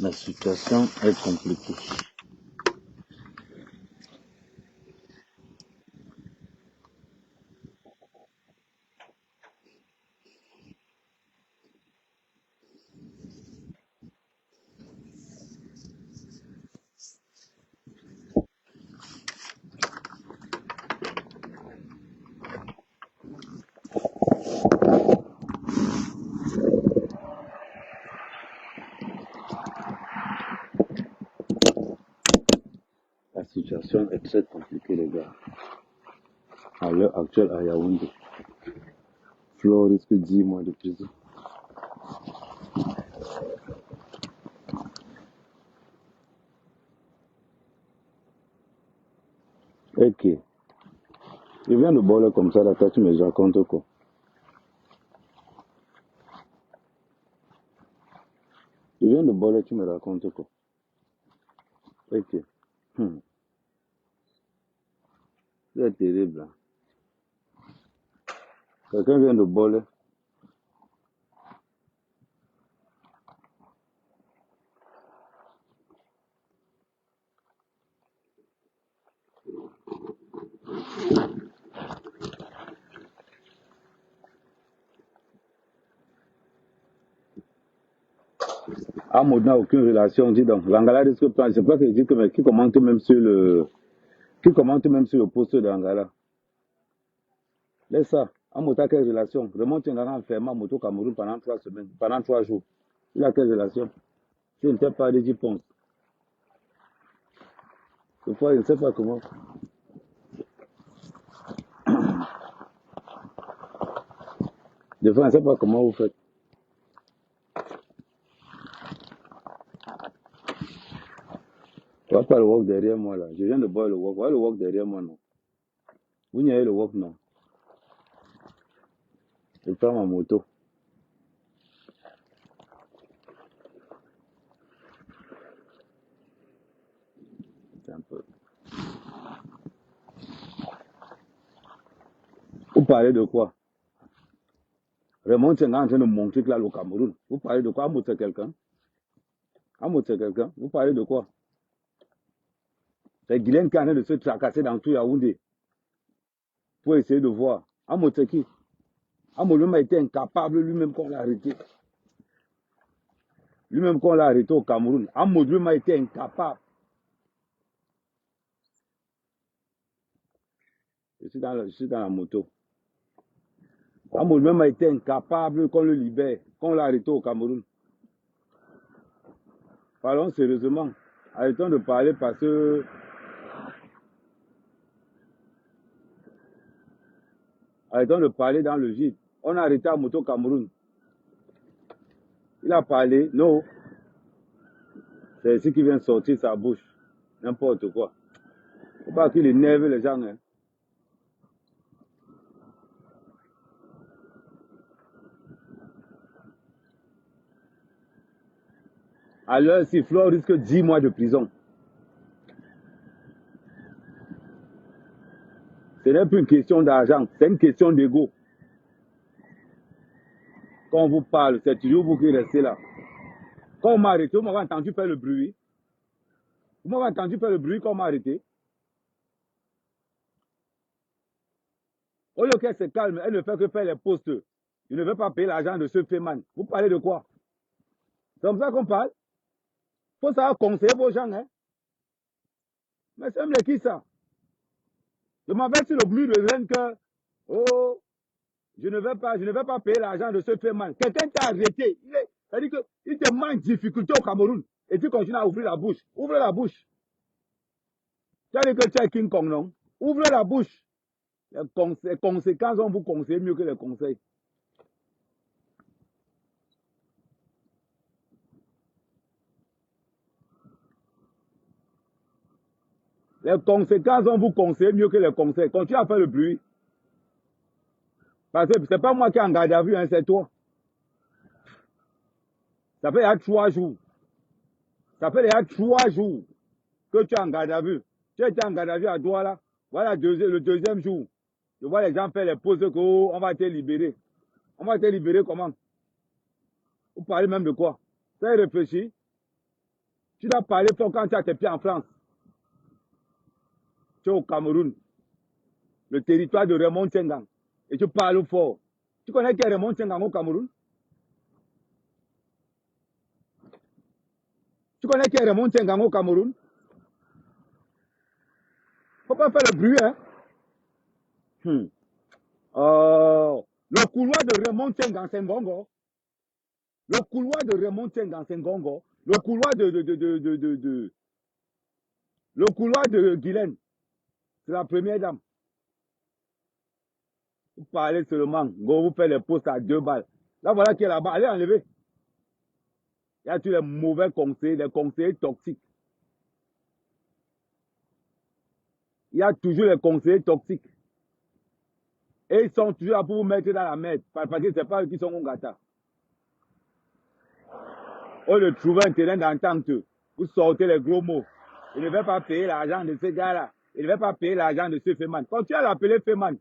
La situation est compliquée. La situation est très compliquée, les gars. À l'heure actuelle, à Yaoundé, Flo risque 10 mois de prison. Ok. Je viens de boire comme ça, là, toi, tu me racontes quoi? Je viens de boire, tu me racontes quoi? Ok. C'est terrible, hein. Quelqu'un vient de boire. Amoud n'a aucune relation, dis donc. L'Angala risque pas. C'est pas que je dis que, mais qui commente même sur le poste d'Angala. Laisse ça. Amoud a quelle relation? Remonte un gars enfermé à Moto Cameroun pendant 3 semaines, pendant 3 jours. Il a quelle relation? Je ne sais pas, j'y pense. Des fois, je ne sais pas comment. Des fois, je ne sais pas comment vous faites. Tu vois pas le walk derrière moi là. Je viens de boire le walk. Voilà le walk derrière moi, non. Vous n'y avez le walk, non. Je prends ma moto. C'est un peu. Vous parlez de quoi? Raymond Tchenga est en train de montrer que là, le Cameroun. Vous parlez de quoi? Amoud, c'est quelqu'un? Amoud, c'est quelqu'un? Vous parlez de quoi? C'est Guylaine qui est en train de se tracasser dans tout Yaoundé pour essayer de voir. Amoud, c'est qui? Amoud lui-même a été incapable, lui-même qu'on l'a arrêté. Lui-même qu'on l'a arrêté au Cameroun. Amoud lui-même a été incapable. Je suis dans la moto. Amoud lui-même a été incapable qu'on le libère, qu'on l'a arrêté au Cameroun. Parlons sérieusement. Arrêtons de parler parce que. Arrêtons de parler dans le vide. On a arrêté Amoud au Cameroun. Il a parlé, non. C'est ici qui vient sortir sa bouche. N'importe quoi. Il ne faut pas qu'il énerve les gens. Hein. Alors, si Flo risque 10 mois de prison, ce n'est plus une question d'argent, c'est une question d'ego. Quand on vous parle, c'est toujours vous qui restez là. Quand on m'a arrêté, vous m'avez entendu faire le bruit. Vous m'avez entendu faire le bruit quand on m'a arrêté. Au lieu qu'elle se calme, elle ne fait que faire les postes. Je ne veux pas payer l'argent de ce Féman. Vous parlez de quoi? C'est comme ça qu'on parle. Il faut savoir conseiller vos gens. Hein? Mais c'est même qui ça? Je m'avais sur le bruit de reine que, oh, je ne vais pas payer l'argent de ce Féman. Quelqu'un t'a arrêté. C'est-à-dire qu'il te manque difficulté au Cameroun. Et tu continues à ouvrir la bouche. Ouvre la bouche. Tu as dit que tu es King Kong, non? Ouvre la bouche. Les conséquences, on vous conseille mieux que les conseils. Les conséquences, on vous conseille mieux que les conseils. Continue à faire le bruit. Parce que ce n'est pas moi qui ai en garde à vue, hein, c'est toi. Ça fait il y a 3 jours. Ça fait il y a 3 jours que tu es en garde à vue. Tu étais en garde à vue à Douala. Voilà le deuxième jour. Je vois les gens faire les pauses que oh, on va te libérer. On va te libérer comment? Vous parlez même de quoi? Ça y réfléchit. Tu dois parler fort quand tu as tes pieds en France. Tu es au Cameroun, le territoire de Raymond Tchengang. Et tu parles fort. Tu connais qui est Raymond Tchengang au Cameroun? Tu connais qui est Raymond Tchengang au Cameroun? Faut pas faire le bruit, hein? Le couloir de Raymond Tchengang, c'est Ngongo. Le couloir de Raymond Tchengang, c'est Ngongo. Le couloir le couloir de Guylaine, c'est la première dame. Vous parlez seulement, vous faites les postes à 2 balles. Là, voilà qui est là-bas. Allez enlever. Il y a tous les mauvais conseillers, les conseillers toxiques. Il y a toujours les conseillers toxiques. Et ils sont toujours là pour vous mettre dans la merde. Parce que ce n'est pas eux qui sont Ngata. Au lieu de trouver un terrain d'entente, vous sortez les gros mots. Il ne va pas payer l'argent de ce gars-là. Il ne va pas payer l'argent de ce Feman. Quand tu as l'appelé Feman,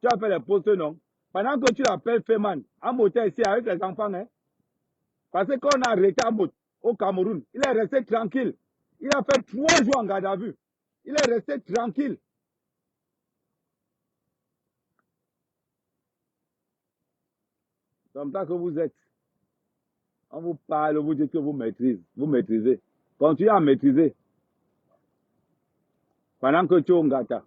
tu as fait les postes, non? Pendant que tu l'appelles Feman, en moteur ici avec les enfants, hein? Parce qu'on a arrêté Amot au Cameroun. Il est resté tranquille. Il a fait 3 jours en garde à vue. Il est resté tranquille. C'est comme ça que vous êtes. On vous parle, vous dites que vous maîtrisez. Vous maîtrisez. Continuez à maîtriser. Pendant que tu es au Ngata.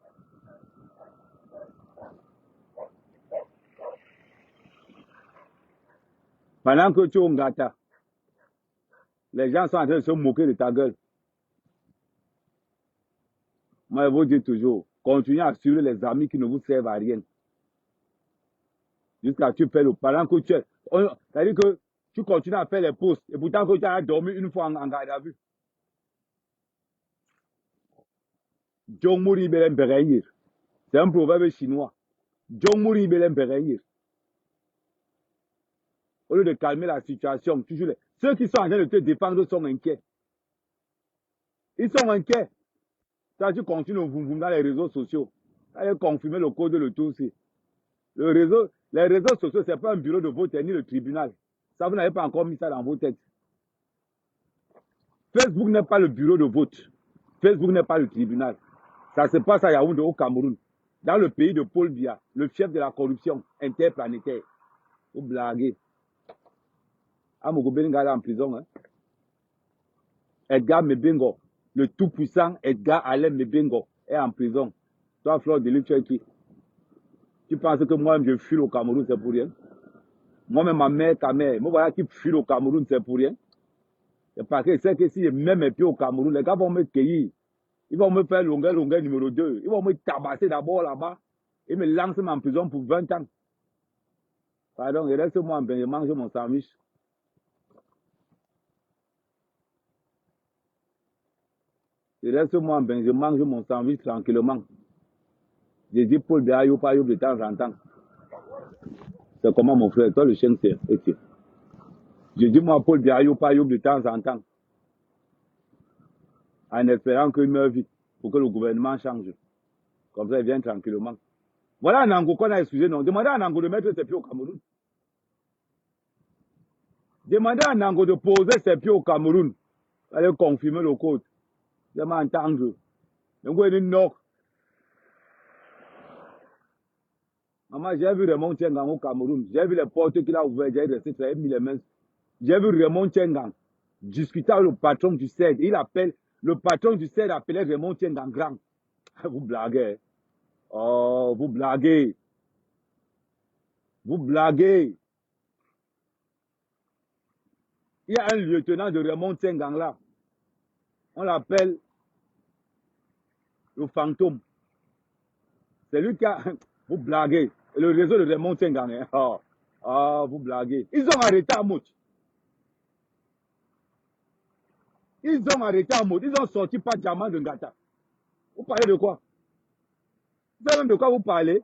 Pendant que tu es au Ngata. Les gens sont en train de se moquer de ta gueule. Moi, je vous dis toujours, continuez à suivre les amis qui ne vous servent à rien. Jusqu'à ce que tu paies le pendant que tu es. C'est-à-dire que tu continues à faire les postes. Et pourtant que tu as dormi une fois en garde à vue. C'est un proverbe chinois. Au lieu de calmer la situation, ceux qui sont en train de te défendre sont inquiets. Ils sont inquiets. Ça, tu continues dans les réseaux sociaux. Allez confirmer le code de le tout aussi. Les réseaux sociaux, ce n'est pas un bureau de vote ni le tribunal. Ça, vous n'avez pas encore mis ça dans vos têtes. Facebook n'est pas le bureau de vote. Facebook n'est pas le tribunal. Ça se passe à Yaoundé, au Cameroun, dans le pays de Paul Biya, le chef de la corruption interplanétaire. Vous blaguez. Amogo Beningala en prison. Hein? Edgar Mebengo, le tout-puissant Edgar Alain Mebengo est en prison. Toi, Flore de Luc, tu es qui? Tu penses que moi-même je fuis au Cameroun, c'est pour rien? Moi-même, ma mère, ta mère, moi voilà qui fuit au Cameroun, c'est pour rien? C'est parce que c'est que si je mets mes pieds au Cameroun, les gars vont me cueillir. Ils vont me faire longueur numéro 2. Ils vont me tabasser d'abord là-bas et me lancer en prison pour 20 ans. Pardon, il reste moi en bain, je mange mon sandwich. Il reste moi en bain, je mange mon sandwich tranquillement. Je dis Paul Biya Yopa Yop de temps en temps. C'est comment mon frère, toi le chien c'est. Je dis moi Paul Biya Yopa Yop de temps en temps. En espérant qu'il meure vite pour que le gouvernement change. Comme ça, il vient tranquillement. Voilà Nango qu'on a excusé, non. Demandez à Nango de mettre ses pieds au Cameroun. Demandez à Nango de poser ses pieds au Cameroun. Allez confirmer le code. Je m'entends. Donc, vous êtes nord. Maman, j'ai vu Raymond Tchengang au Cameroun. J'ai vu les portes qu'il a ouvertes. J'ai resté, j'ai mis les mains. J'ai vu Raymond Tchengang discuter avec le patron du CED. Il appelle, le patron du CED appelait Raymond Tchengang grand. Vous blaguez. Oh, vous blaguez. Vous blaguez. Il y a un lieutenant de Raymond Tchengang là. On l'appelle le fantôme. C'est lui qui a... Vous blaguez. Le réseau de Raymond Tchengang. Hein. Oh, vous blaguez. Ils ont arrêté Amot. Ils ont arrêté Amot. Ils ont sorti pas diamant de Ngata. Vous parlez de quoi? Vous savez même de quoi vous parlez?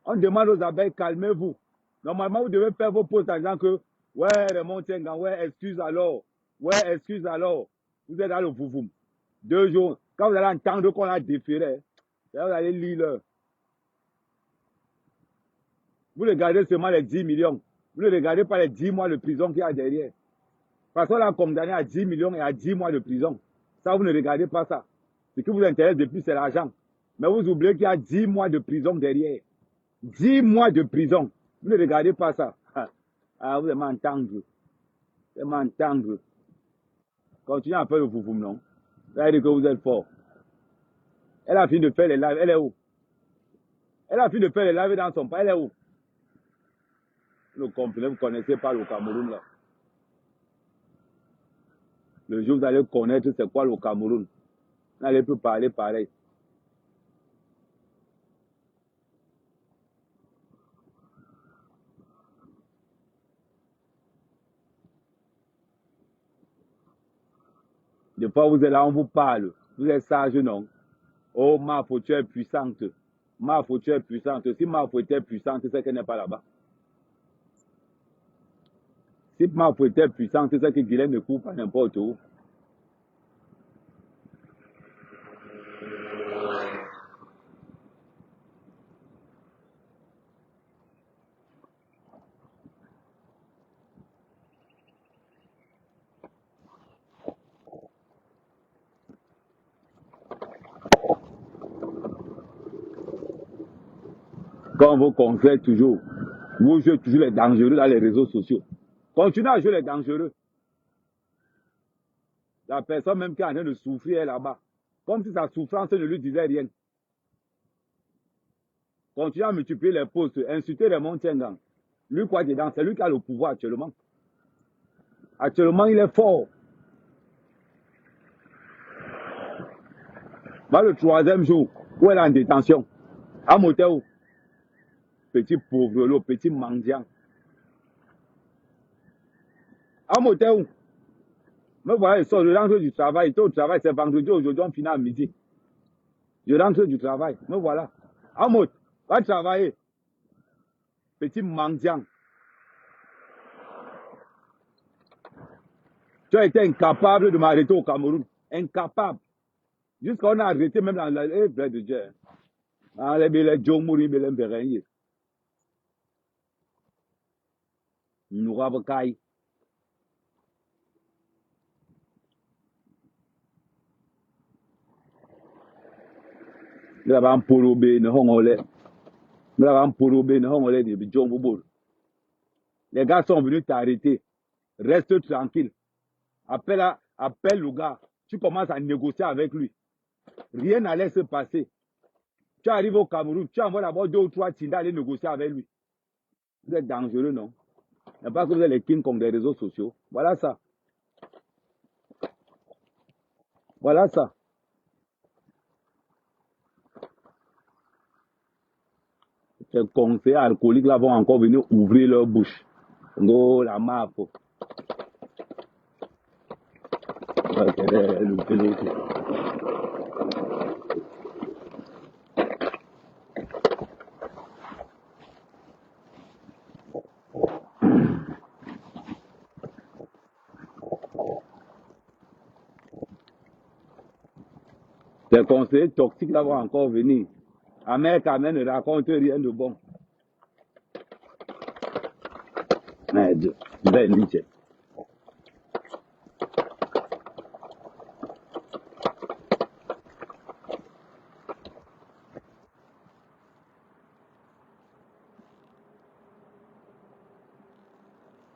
On demande aux abeilles, calmez-vous. Normalement, vous devez faire vos postes en disant que, ouais, Raymond Tchengang, ouais, excuse alors. Ouais, excuse alors. Vous êtes dans le vouvoum. 2 jours. Quand vous allez entendre qu'on a déféré, vous allez lire l'heure. Vous regardez seulement les 10 millions. Vous ne regardez pas les 10 mois de prison qu'il y a derrière. Parce qu'on l'a condamné à 10 millions et à 10 mois de prison. Ça, vous ne regardez pas ça. Ce qui vous intéresse depuis, c'est l'argent. Mais vous oubliez qu'il y a 10 mois de prison derrière. 10 mois de prison. Vous ne regardez pas ça. Ah, vous allez m'entendre. Vous allez m'entendre. Continuez à faire le foufoum, non? Vous allez dire que vous êtes fort. Elle a fini de faire les lives. Elle est où? Elle a fini de faire les lives dans son pays. Elle est où? Le comprenez, vous ne connaissez pas le Cameroun, là. Le jour où vous allez connaître c'est quoi le Cameroun. Vous n'allez plus parler pareil. Des fois, vous êtes là, on vous parle. Vous êtes sage, non? Oh, Mafo, tu es puissante. Mafo, tu es puissante. Si Mafo était puissante, c'est qu'elle n'est pas là-bas. Si Mafo était puissante, c'est que Guilhem ne court pas n'importe où. Quand on vous conseille toujours, vous jouez toujours les dangereux dans les réseaux sociaux. Continuez à jouer les dangereux. La personne même qui est en train de souffrir est là-bas. Comme si sa souffrance ne lui disait rien. Continuez à multiplier les postes, insulter les Montiengang. Lui, quoi dedans, c'est lui qui a le pouvoir actuellement. Actuellement, il est fort. Bah, le troisième jour, où elle est en détention, à Motel, petit pauvre, petit mendiant. À Motel, me voilà, il sort, je rentre du travail, il était au travail, c'est vendredi, aujourd'hui, on finit à midi. Je rentre du travail, me voilà. À Motel, va travailler. Petit mendiant. Tu as été incapable de m'arrêter au Cameroun. Incapable. Jusqu'à on a arrêté même dans la... Eh, bled de Dieu. Les John Mouri, les Mbérenye. Nous avons caillé. Nous avons polobé, nous avons olé. Nous avons polobé, nous avons olé de John Boubou. Les gars sont venus t'arrêter. Reste tranquille. Appelle le gars. Tu commences à négocier avec lui. Rien n'allait se passer. Tu arrives au Cameroun, tu envoies d'abord 2 ou 3 Tinda aller négocier avec lui. Vous êtes dangereux, non? Il n'y a pas que vous êtes les King Kong des réseaux sociaux. Voilà ça. Voilà ça. Les conseillers alcooliques là vont encore venir ouvrir leur bouche. Oh, la map. Les conseillers toxiques là vont encore venir. Ahmed Kamen ne raconte rien de bon. Merde, ben Nietzsche.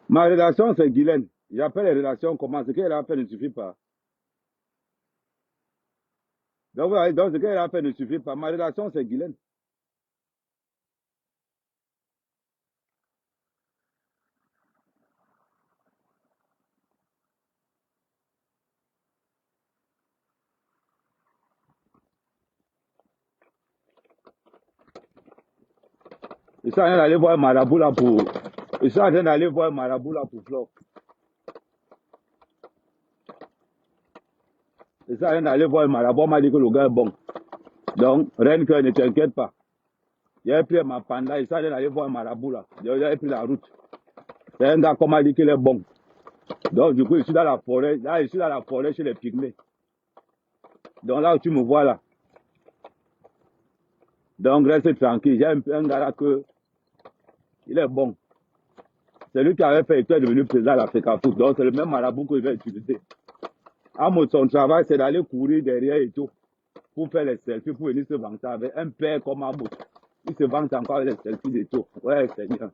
Ma relation, c'est Guylaine. J'appelle les relations comment? Ce qu'elle a fait ne suffit pas. Donc, ce qu'elle a fait ne suffit pas. Ma relation, c'est Guylaine. Ils sont en train d'aller voir Marabout là pour. Ils sont en train d'aller voir Marabout là pour Flore. Ils sont en train d'aller voir Marabout. On m'a dit que le gars est bon. Donc, Reine Cœur, ne t'inquiète pas. J'ai pris ma panda. Ils sont en train d'aller voir Marabout là. J'ai pris la route. C'est un gars qu'on m'a dit qu'il est bon. Donc, du coup, je suis dans la forêt. Là, je suis dans la forêt chez les pygmées. Donc, là où tu me vois là. Donc, reste tranquille. J'ai un gars là que. Il est bon. C'est lui qui avait fait et qui est devenu président de l'Africa Foot. Donc, c'est le même marabout qu'il va utiliser. Son travail, c'est d'aller courir derrière et tout, pour faire les selfies, pour venir se vanter avec un père comme Amos. Il se vante encore avec les selfies et tout. Ouais, Seigneur.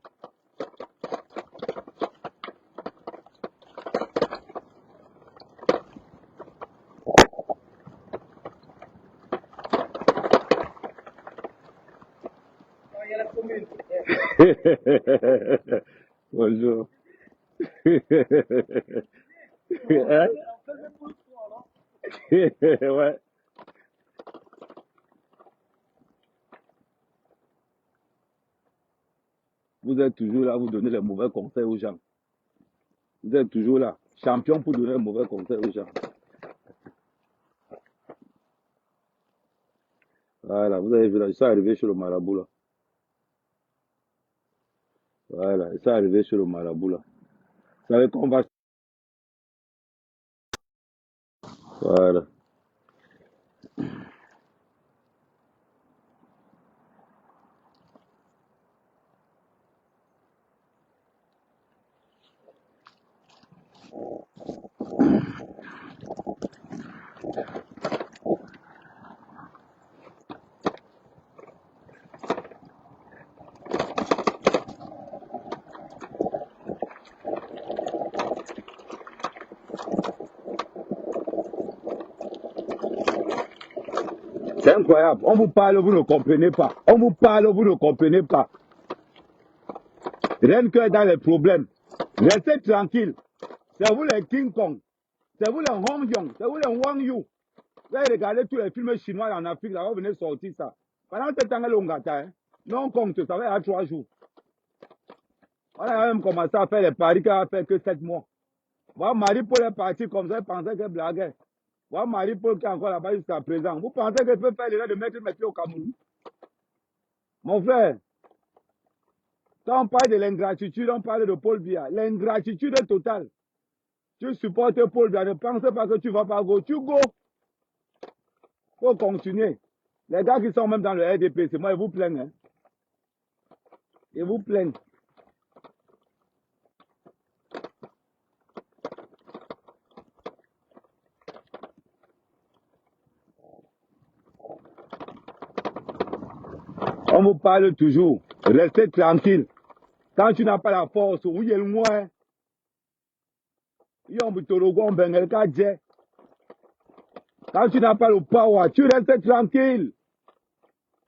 Bonjour. Hein? Ouais. Vous êtes toujours là, vous donnez les mauvais conseils aux gens. Vous êtes toujours là, champion pour donner les mauvais conseils aux gens. Voilà, vous avez vu là, ils sont arrivés sur le marabout là. Voilà, ils sont arrivés sur le marabout là. Vous savez qu'on va. Voilà. C'est incroyable. On vous parle, vous ne comprenez pas. On vous parle, vous ne comprenez pas. Rien que dans les problèmes. Restez tranquille. C'est vous les King Kong. C'est vous les Hong Yong. C'est vous les Wang Yu. Vous avez regardé tous les films chinois en Afrique, là, vous venez sortir ça. Pendant ce temps-là, on gâte, hein. Non compte, ça va à 3 jours. On a même commencé à faire les paris qui a fait que 7 mois. Voilà, Marie-Paul est parti comme ça, il pensait qu'elle blaguait. Voilà, Marie-Paul qui est encore là-bas jusqu'à présent. Vous pensez qu'elle peut faire l'erreur de mettre mes pieds au Cameroun? Mon frère, quand on parle de l'ingratitude, on parle de Paul Biya. L'ingratitude est totale. Tu supportes Paul Biya, ne pense pas que tu vas pas go. Tu go. Faut continuer. Les gars qui sont même dans le RDP, c'est moi, ils vous plaignent. Hein. Ils vous plaignent. On vous parle toujours. Restez tranquille. Quand tu n'as pas la force, oui, il moins. Quand tu n'as pas le power, tu restes tranquille.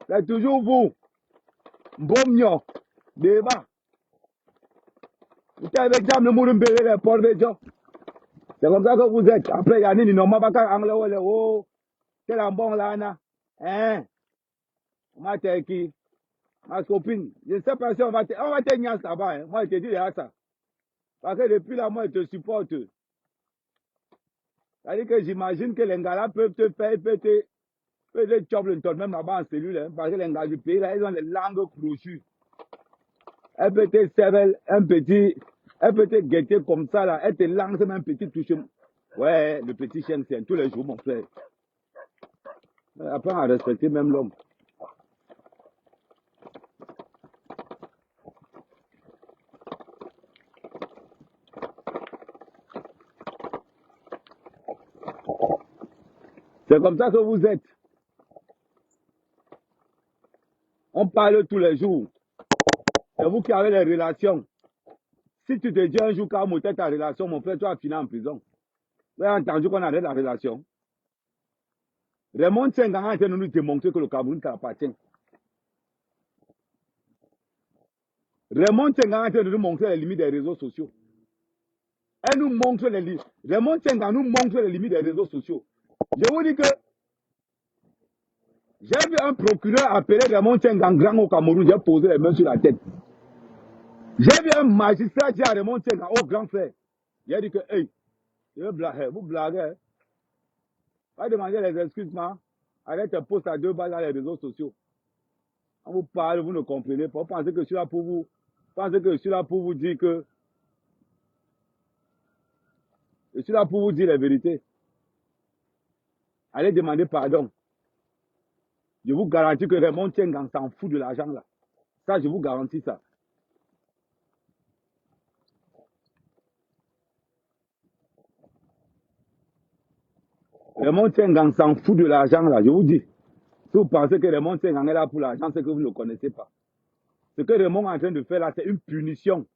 C'est toujours vous. Mbomnyo. Débat. Vous avez déjà me mourir les portes de gens. C'est comme ça que vous êtes. Après, il y a une normal pas anglais. Oh, c'est la bonne là. Hein? Ma qui? Ma copine. Je ne sais pas si on va te niaise là-bas. Hein. Moi, je te dis ça. Parce que depuis là, moi, je te supporte. C'est-à-dire que j'imagine que les gars là peuvent te faire, peuvent te chopper le même là-bas en cellule. Hein, parce que les gars du pays là, ils ont les langues crochues. Elle peut te servir un petit, elle peut te guetter comme ça là, elle te lance même un petit touche. Ouais, le petit chien, c'est tous les jours, mon frère. Apprends à respecter même l'homme. C'est comme ça que vous êtes. On parle tous les jours. C'est vous qui avez les relations. Si tu te dis un jour qu'à monter ta relation, mon frère, tu vas finir en prison. Vous avez entendu qu'on arrête la relation. Raymond Tsengang a été nous démontrer que le Cameroun t'appartient. Raymond Tsengang a été nous montrer les limites des réseaux sociaux. Elle nous montre les limites. Raymond Tsengang nous montre les limites des réseaux sociaux. Je vous dis que j'ai vu un procureur appeler Raymond Tsengang grand au Cameroun, j'ai posé les mains sur la tête. J'ai vu un magistrat dire à Raymond Tsengang, oh grand frère, j'ai dit que, hey, vous blaguez. Va demander les excuses, man. Arrête tes posts à 2 balles dans les réseaux sociaux. On vous parle, vous ne comprenez pas. Vous pensez que je suis là pour vous. Pensez que je suis là pour vous dire que. Je suis là pour vous dire la vérité. Allez demander pardon. Je vous garantis que Raymond Tsengang s'en fout de l'argent là. Ça, je vous garantis ça. Raymond Tsengang s'en fout de l'argent, là, je vous dis. Si vous pensez que Raymond Tsengang est là pour l'argent, c'est que vous ne le connaissez pas. Ce que Raymond est en train de faire là, c'est une punition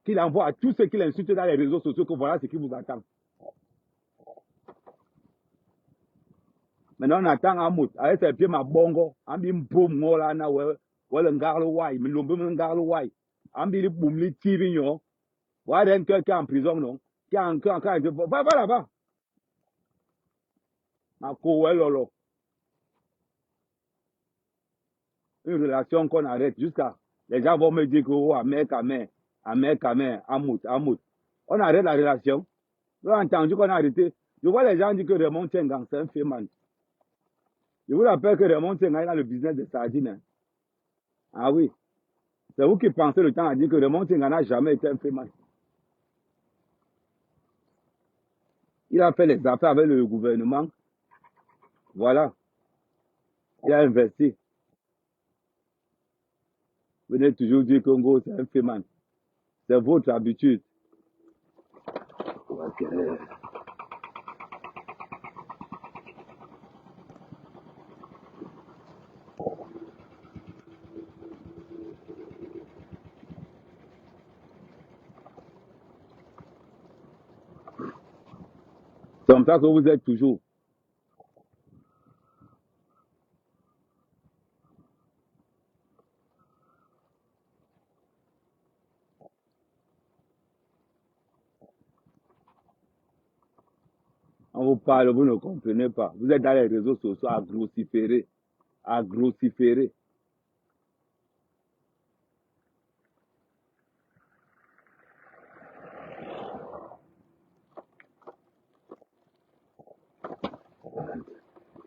qu'il envoie à tous ceux qui l'insultent dans les réseaux sociaux, que voilà ce qui vous attend. Maintenant, on attend Amout, avec ses pieds, ma bongo, on dit boum, mola, na, ouais, le ngarlo wai, mais l'on peut me ngarlo wai. On dit boum, les tirs, non. Ouais, quelqu'un en prison, non. Qui a encore, va là-bas. Ma ouais, lolo. Une relation qu'on arrête jusqu'à. Les gens vont me dire que, oh, Amout. On arrête la relation. Vous avez entendu qu'on a arrêté. Je vois les gens dire que Raymond Tsengang, c'est un féman. Je vous rappelle que Raymond Tsengang est dans le business de sardines. Hein. Ah oui. C'est vous qui pensez le temps à dire que Raymond Tsengang n'a jamais été un féman. Il a fait les affaires avec le gouvernement. Voilà. Il a investi. Vous venez toujours dire que Congo, c'est un féman. C'est votre habitude. Okay. C'est comme ça que vous êtes toujours. On vous parle, vous ne comprenez pas. Vous êtes dans les réseaux sociaux à grossiférer. À grossiférer.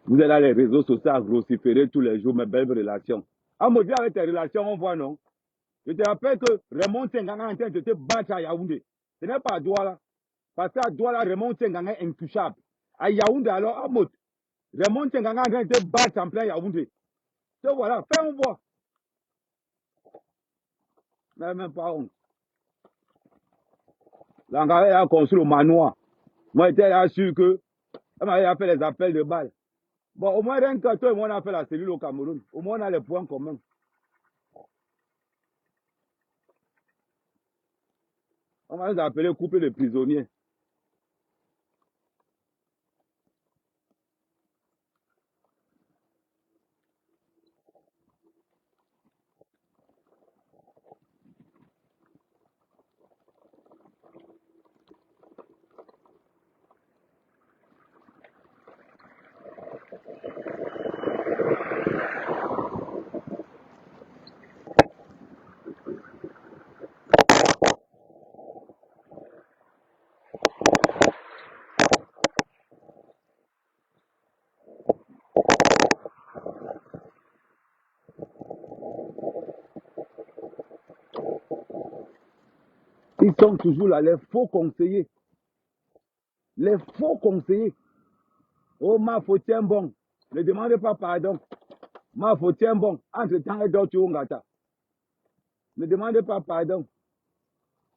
Vous êtes dans les réseaux sociaux à grossiférer tous les jours, mes belles relations. À me dire avec tes relations, on voit, non? Je te rappelle que Raymond Tsengang est en train de te battre à Yaoundé. Ce n'est pas à Douala. Parce qu'à Douala, Raymond Tsengang est intouchable. À Yaoundé, alors, à Mot, Raymond Tsengang est en train de te battre en plein Yaoundé. Donc voilà, fais on voit. Même pas honte. L'engagé a construit le manoir. Moi, j'étais là sûr que. Il a fait les appels de balles. Bon, au moins, rien que toi et moi, on a fait la cellule au Cameroun. Au moins, on a les points communs. On va les appeler couple de prisonniers. Ils sont toujours là, les faux conseillers. Les faux conseillers. Oh, ma faut tiens bon. Ne demandez pas pardon. Ma faut tiens bon. Entre temps et d'autres, ne demandez pas pardon.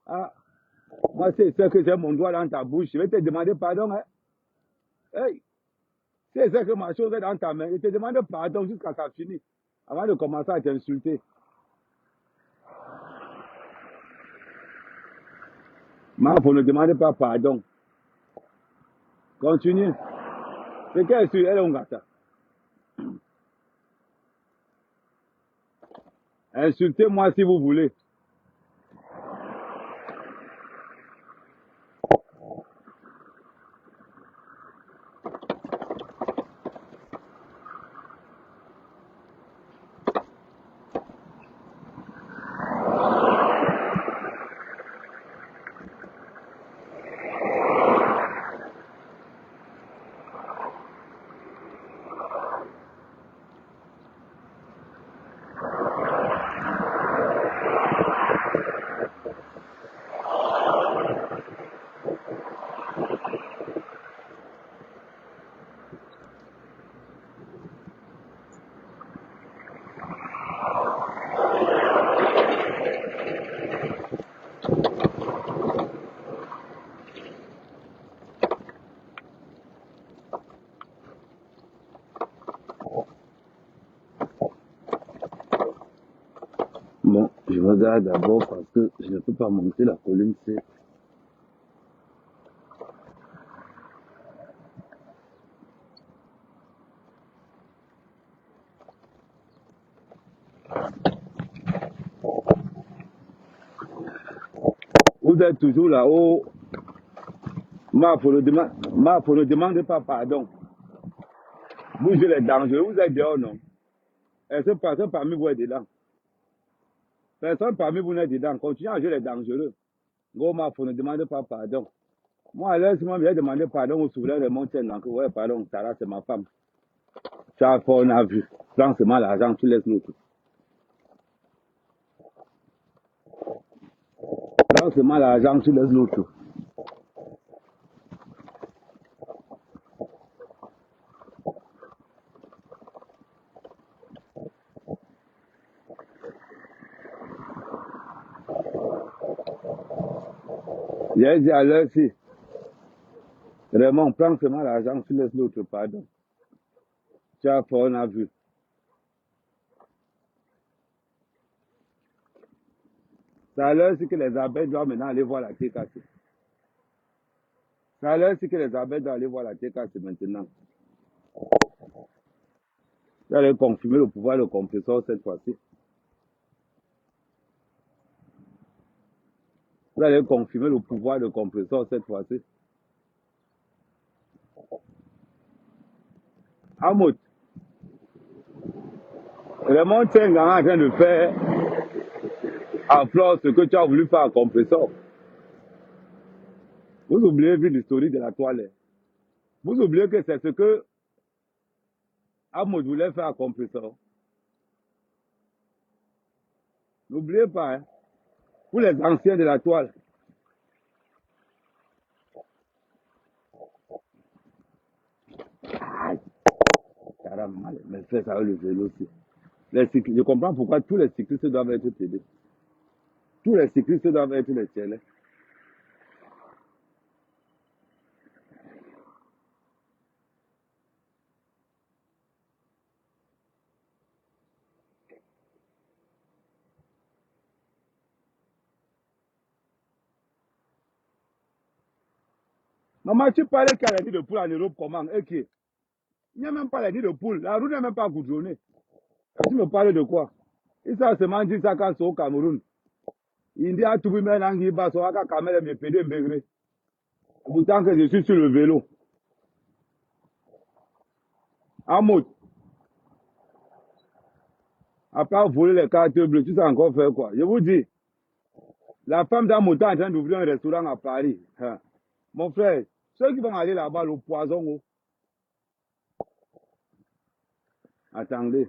Ah, moi, c'est ce que j'ai mon doigt dans ta bouche. Je vais te demander pardon. Hein. Hey, c'est ce que ma chose est dans ta main. Je te demande pardon jusqu'à ça finisse. Avant de commencer à t'insulter. Ma faut ne demander pas pardon. Continue. C'est qu'elle est elle est un gâteau. Insultez-moi si vous voulez. regarde d'abord parce que je ne peux pas monter la colline C. Vous êtes toujours là-haut. Marc, ne demandez pas pardon. Bougez les dangereux. Vous êtes dehors, non? Est-ce que personne parmi vous est dedans? Personne parmi vous n'est dedans. Continuez à jouer les dangereux. Gros Marc, ne demandez pas pardon. Moi, à l'heure, si moi, je vais demander pardon au souverain de mon tien. Ouais, pardon, Sarah, c'est ma femme. Chaque fois, on a vu. Prends seulement l'argent, tu laisses l'autre. Prends seulement l'argent, tu laisses l'autre. J'ai dit à l'heure, si. Vraiment, prends seulement l'argent, tu laisses l'autre, pardon. Chaque fois, on a vu. C'est à l'heure, c'est que les abeilles doivent maintenant aller voir la tête cassée. C'est à l'heure, c'est que les abeilles doivent aller voir la tête cassée maintenant. Vous allez confirmer le pouvoir de compresseur cette fois-ci. Vous allez confirmer le pouvoir de compresseur cette fois-ci. Amout, vraiment, tu es un gars en train de faire à Flore ce que tu as voulu faire à compresseur. Vous oubliez vite l'historique de la toilette. Vous oubliez que c'est ce que Amout voulait faire à compresseur. N'oubliez pas, hein, pour les anciens de la toile. Aïe, carrément, mal, mais fais ça avec le vélo aussi. Je comprends pourquoi tous les cyclistes doivent être aidés. Tous les cyclistes doivent être les tiers. Maman, tu parlais qu'il y a les nids de poule en Europe, comment? Et qui? Il n'y a même pas les nids de poule. La route n'est même pas goudronnée. Tu me parles de quoi? Il s'est seulement dit ça quand c'est au Cameroun. Il dit à tout le monde qu'il va sur la caméra me pédé maigre. Pourtant que je suis sur le vélo. En mode. Après voler les cartes bleues, tu sais encore faire quoi? Je vous dis, la femme d'un moto est en train d'ouvrir un restaurant à Paris. Hein. Mon frère, ceux qui vont aller là-bas, le poison. Oh. Attendez.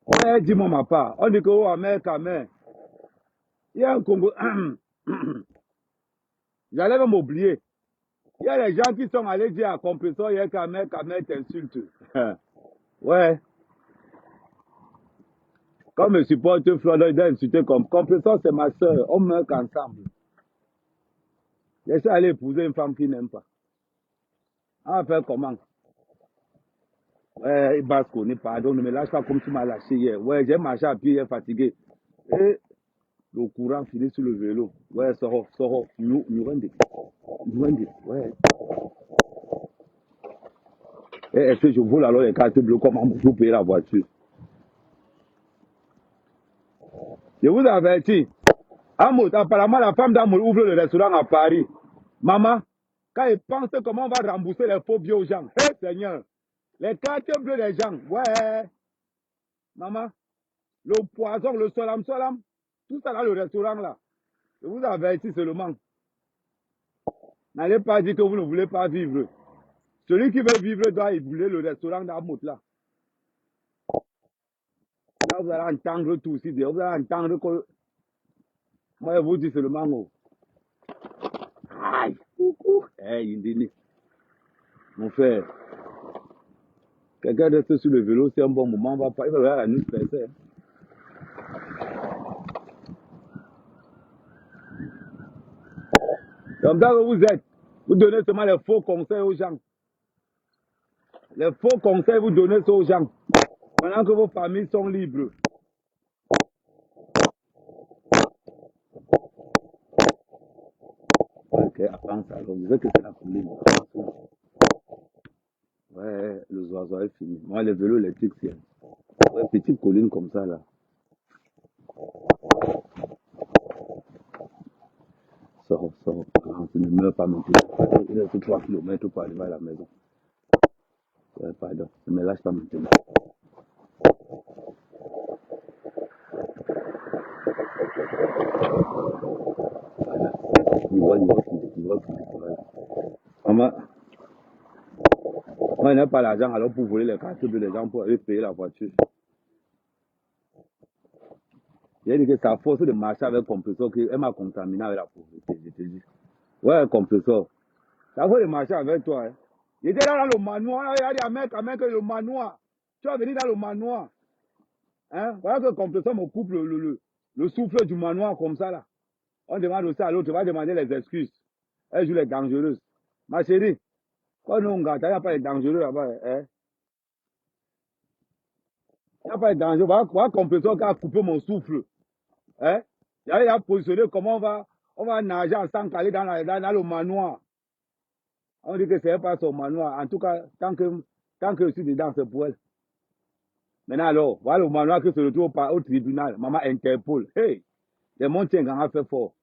Ouais, dis-moi ma part. On dit que, oh, Amère, Amère. Il y a un Congo. J'allais même m'oublier. Il y a des gens qui sont allés dire à Compresseur, il y a Kamel t'insulte. Ouais. Comme me supporte Florida, il doit insulter comme Compresseur, c'est ma soeur. On meurt ensemble. Laissez aller épouser une femme qui n'aime pas. On va faire comment? Ouais, Basco, pardon, ne me lâche pas comme tu m'as lâché hier. Ouais, j'ai marché à pied hier fatigué. Et le courant finit sur le vélo. Ouais, sort. Nous, ouais. Et est-ce que je vole alors les cartes bleues comment pour payer la voiture? Je vous avertis. Amout, apparemment, la femme d'Amout ouvre le restaurant à Paris. Maman, quand il pense comment on va rembourser les faux billets aux gens. Hé, Seigneur, les cartes bleues des gens. Ouais. Maman, le poison, le solam, tout ça dans le restaurant là. Je vous avertis seulement. N'allez pas dire que vous ne voulez pas vivre. Celui qui veut vivre doit ébouler le restaurant d'Amout là. Là, vous allez entendre tout aussi. Vous allez entendre que. Moi, je vous dis seulement. Oh. Aïe, coucou. Hey, Indini. Mon frère. Quelqu'un reste sur le vélo, c'est un bon moment, il va regarder la nuit passer. Hein. Comme ça que vous êtes, vous donnez seulement les faux conseils aux gens. Les faux conseils, vous donnez ça aux gens. Pendant que vos familles sont libres. Ok, avant ça, je disais que c'est la commune. Ouais, le oiseau est fini. Moi, les vélos électriques, c'est une petite colline comme ça, là. Sors, sors. Quand tu ne meurs pas maintenant. Il reste 3 kilomètres pour arriver à la maison. Ouais, pardon, ne me lâche pas maintenant. Voilà. Il va finir. Voilà. Maman, on n'a pas l'argent alors pour voler les cartes de les gens pour aller payer la voiture. Il a dit que c'est à force de marcher avec compresseur qu'elle m'a contaminé avec la pauvreté, je te dis. Ouais, compresseur. C'est à force de marcher avec toi. Hein. Il était là dans le manoir, il a dit à mec, le manoir. Tu vas venir dans le manoir. Hein? Voilà que le compresseur me coupe le souffle du manoir comme ça là. On demande aussi à l'autre, tu vas demander les excuses. Elle joue les dangereuses. Ma chérie, quand nous on gâte, il n'y a pas de dangereux là-bas. Hein? Il n'y a pas de danger. Voilà le compresseur qui a coupé mon souffle. Hein? Il a positionné comment on va nager ensemble, aller dans le manoir. On dit que c'est pas son manoir. En tout cas, tant que je suis dedans, c'est pour elle. Maintenant alors, voilà le manoir qui se retrouve au tribunal. Maman Interpol. Hey, les Montengans a fait fort.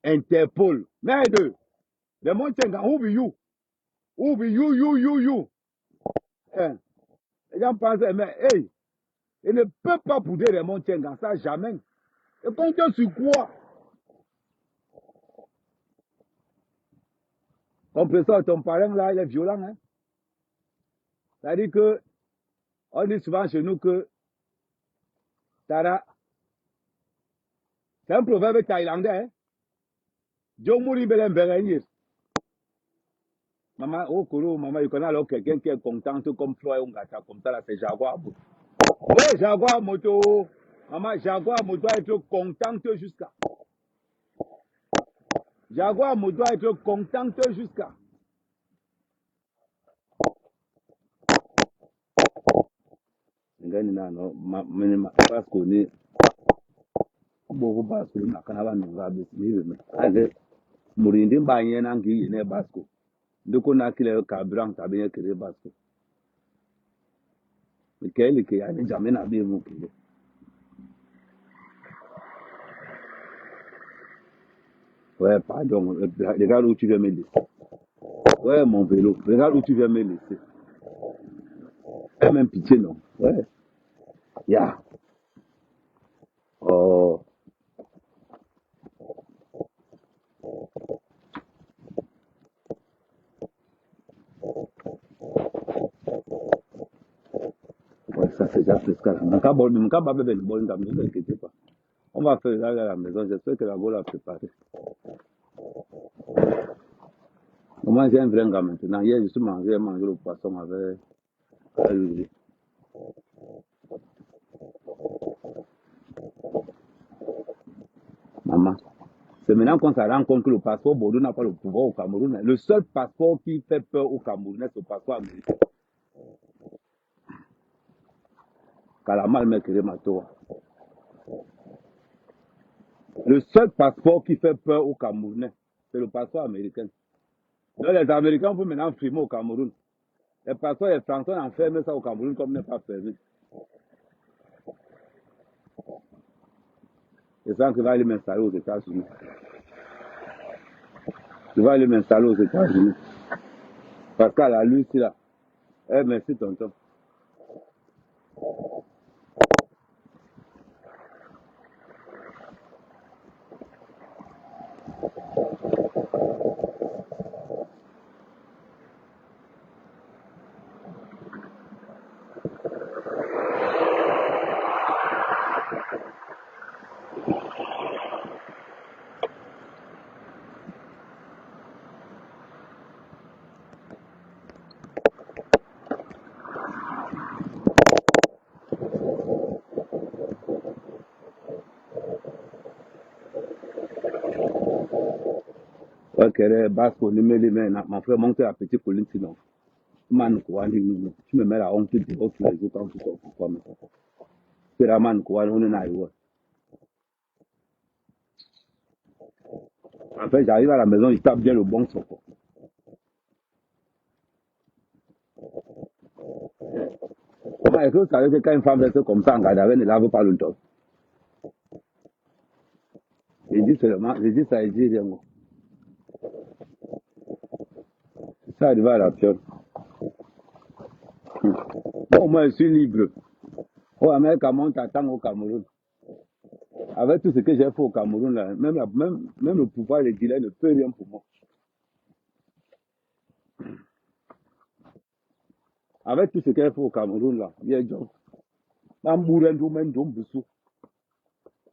Interpol. Merde. Les Montengans, who be you? Who be you? Hein? Les gens pensent, mais hey, ils ne peuvent pas poudrer les Montengans, ça jamais. Et compte sur quoi? Compresseur, ton parrain là, il est violent. Hein? C'est-à-dire que, on dit souvent chez nous que, Tara, c'est un proverbe thaïlandais. Hein? Jomuri Belem Berenyir. Maman, oh, Koro, maman, il connaît alors quelqu'un qui est contente comme Floyd Ongata, comme ça, là, c'est Jaguar. Oui, Jaguar Moto. Maman, Jaguar Moto doit être contente jusqu'à. Jaguar Moto doit être contente jusqu'à. Parce qu'on est. Beaucoup parce que nous avons nous avons mais Mourindi Bagné Nangi, il est basco. De qu'on a qu'il est carburant, ça bien créé basco. Mais quel est qui a jamais nabé mon kilo. Ouais, pardon, regarde où tu viens me laisser. Ouais, mon vélo, regarde où tu viens me laisser. Fais même pitié, non. Ouais. Ya. Oh. Ouais, ça c'est déjà presque là. Mon cas, bébé, ne vous inquiétez pas. On va faire ça à la maison. J'espère que la go l'a préparé. Moi, j'ai un vrai gars maintenant. Hier, je suis mangé le poisson avec l'huile. Maman. C'est maintenant qu'on se rend compte que le passeport Bordeaux n'a pas le pouvoir au Cameroun. Le seul passeport qui fait peur au Camerounais, c'est le passeport américain. Kalamal Mekere Matoa. Le seul passeport qui fait peur au Camerounais, c'est le passeport américain. Donc les Américains peuvent maintenant filmer au Cameroun. Les passeports, les Français enferment ça au Cameroun comme n'est pas permis. C'est ça que va aller m'installer aux États-Unis. Je vais aller m'installer aux États-Unis. Parce qu'à la lutte, là. Eh, merci, tonton. Ok, Basco, mon frère, monte à Petit Colline, sinon. Man, quoi, tu me mets la honte de tous les jours quand tu sors pour toi. C'est la man, quoi, on est là. En fait, j'arrive à la maison, il tape bien le bon son. Comment est-ce que vous savez que quand une femme reste comme ça en garde, elle ne lave pas le top? Il dit seulement, je dis ça, il dit rien. Ça arrive à la pieuvre. Bon, moi, je suis libre. Oh, Amérique, on t'attend au Cameroun. Avec tout ce que j'ai fait au Cameroun, là, même le pouvoir des dealers ne peut rien pour moi. Avec tout ce que j'ai fait au Cameroun, là, il y a des gens. Ah,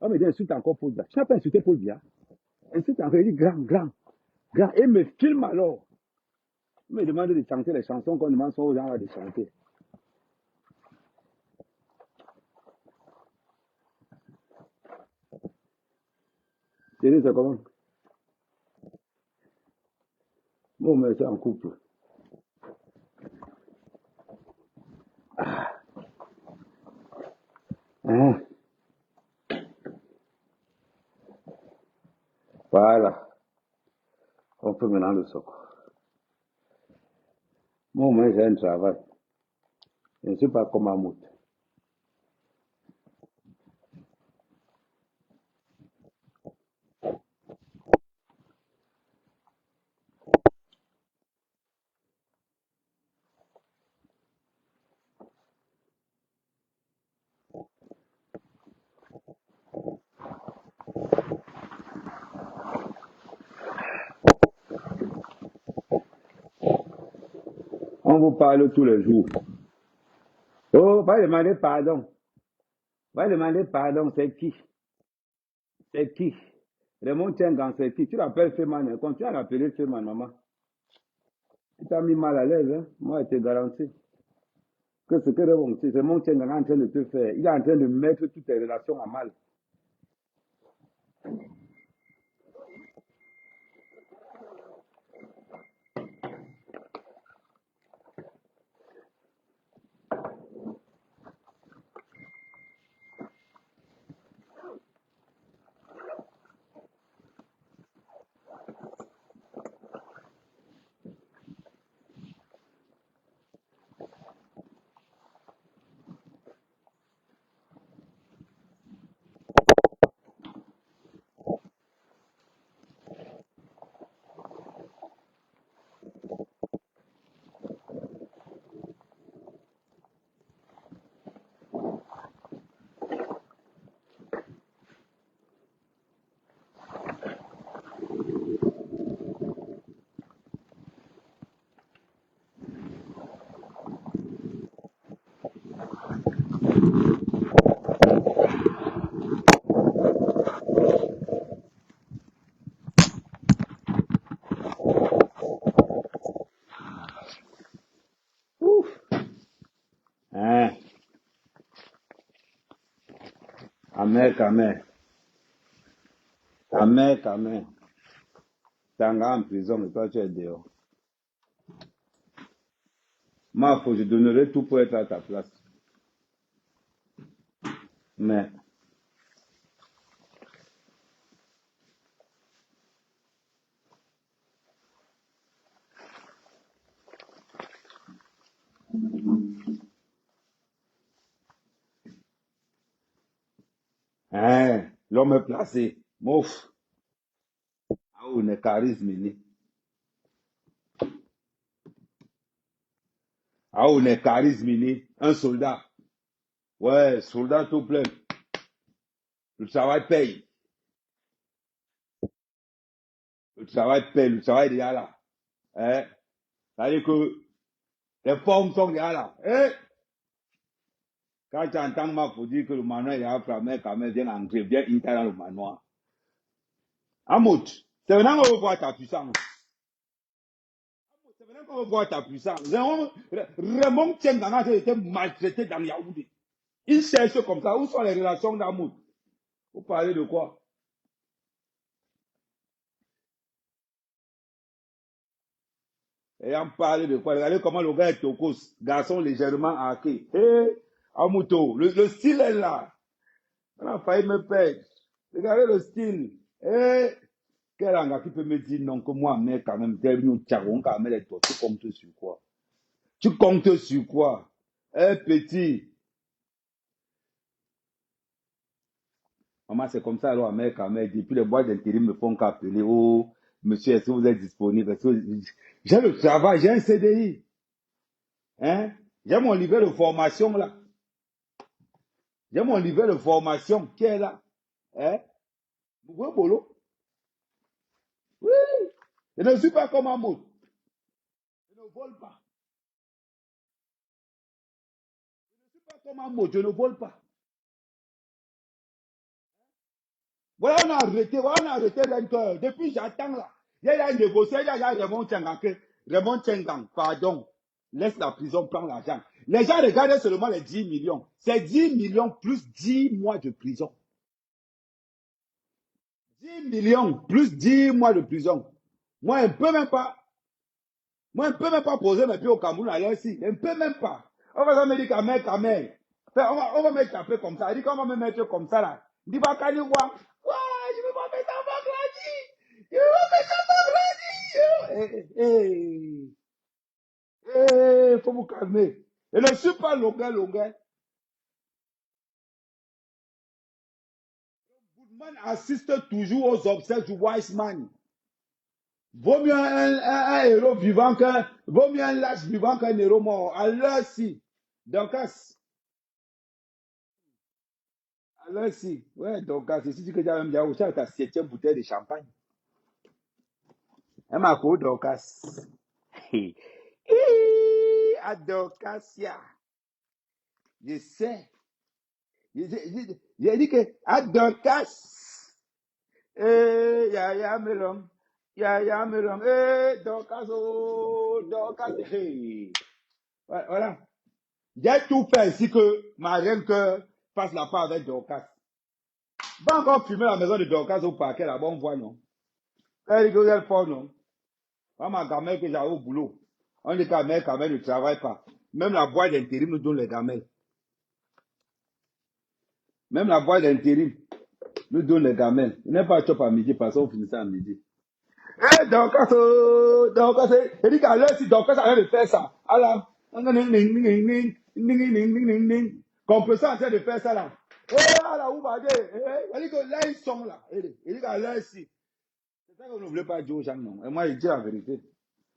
mais il insulte encore Paul Biya. Tu n'as pas insulté Paul Biya. Insulte encore, il dit grand, grand, grand. Et me filme alors. Il me demande de chanter les chansons qu'on demande aux gens de chanter. Je dis, c'est comment? Bon, mais c'est en couple. Hein? Voilà. On peut maintenant le socle. Moi, moi, j'ai un travail. Je ne suis pas comme Mahmoud. On vous parle tous les jours. Oh, va demander pardon. Va demander pardon, c'est qui? C'est qui? Raymond Tchengan, c'est qui? Tu l'appelles Feman, continue à l'appeler Feman, maman. Tu t'as mis mal à l'aise, hein? Moi, je te garantis que ce que Raymond Tchengan est en train de te faire, il est en train de mettre toutes tes relations à mal. Ouf! Hein? Amen, amen. Amen, amen. Tanga en prison, mais toi, tu es dehors. Moi, je donnerai tout pour être à ta place. Mais, hein? L'homme est placé. Mouf. Ah, on est charisme. Ah, on est charisme. Un soldat. Ouais, soldat tout plein. Le travail paye. Le travail paye. Le travail est déjà là. Hein? C'est-à-dire que les formes sont déjà là. Hein? Quand tu entends ma pour dire que le manoir est affamé, quand même, viens entrer, viens entrer dans le manoir. Amout, c'est maintenant qu'on veut voir ta puissance. C'est maintenant qu'on veut voir ta puissance. Raymond Tchengan a été maltraité dans Yaoundé. Il cherche comme ça. Où sont les relations d'Amout? Vous parlez de quoi? Et on parle de quoi? Regardez comment le gars est tocos. Garçon légèrement hacké. Hé, Amuto, le style est là. On a failli me perdre. Regardez le style. Hé, quel gars qui peut me dire non que moi, mais quand même, tel nous tcharon, quand même, toi, tu comptes sur quoi? Tu comptes sur quoi? Eh, petit. Maman, c'est comme ça, alors, mec, quand même, depuis les boîtes d'intérim me font qu'appeler. Oh, monsieur, est-ce que vous êtes disponible? J'ai le travail, j'ai un CDI. Hein? J'ai mon livret de formation là. J'ai mon livret de formation qui est là. Hein? Vous voyez, Bolo? Oui. Je ne suis pas comme un mot. Je ne vole pas. Je ne suis pas comme un mot. Je ne vole pas. Voilà, on a arrêté l'enquête. Depuis, j'attends là. Il y a négocié, il y a Raymond Tchengang. Raymond Tchengang, pardon. Laisse la prison prendre l'argent. Les gens regardaient seulement les 10 millions. C'est 10 millions plus 10 mois de prison. 10 millions plus 10 mois de prison. Moi, je ne peux même pas. Moi, je ne peux même pas poser mes pieds au Cameroun à l'heure ci. Je ne peux même pas. On va me dire qu'à mère. On va me taper comme ça. Il dit qu'on va me mettre comme ça là. Il dit, bah, quand il voit, ouais, je ne vais pas mettre ça vendredi. Je ne vais pas mettre ça vendredi. Faut vous calmer. Je ne suis pas longueur. Goodman assiste toujours aux obsèques du wise man. Vaut mieux un héros vivant qu'un, vaut mieux un lâche vivant qu'un héros mort. À l'heure ci. Donc, alors si, ouais, donc c'est si que j'avais déjà aussi ta septième bouteille de champagne. Elle m'a dit Dorcas. À Dorcasia. Je sais. J'ai dit que à Dorcas. Yaya Melon. Yaya Melon. Dorcas, oh, Dorcas. Voilà. J'ai tout fait ici que ma reine que fasse la part avec Dorcas. Va encore fumer la maison de Dorcas au parquet là-bas, on voit, non? Elle dit que vous êtes fort, non? Moi, ma gamelle que j'avais au boulot, on dit qu'à mère, ne travaille pas. Même la boîte d'intérim nous donne les gamelles. Même la boîte d'intérim nous donne les gamelles. Il n'est pas chop à midi parce qu'on finit ça à midi. Eh, donc, il dit qu'à l'heure, si donc, ça arrête de faire ça. Alors, compresseur en train de faire ça là. Oh, là, où va dire? Il dit que là, ils sont là. Il dit qu'à l'heure, si. C'est ça qu'on ne voulait pas dire aux gens, non. Et moi, je dis la vérité.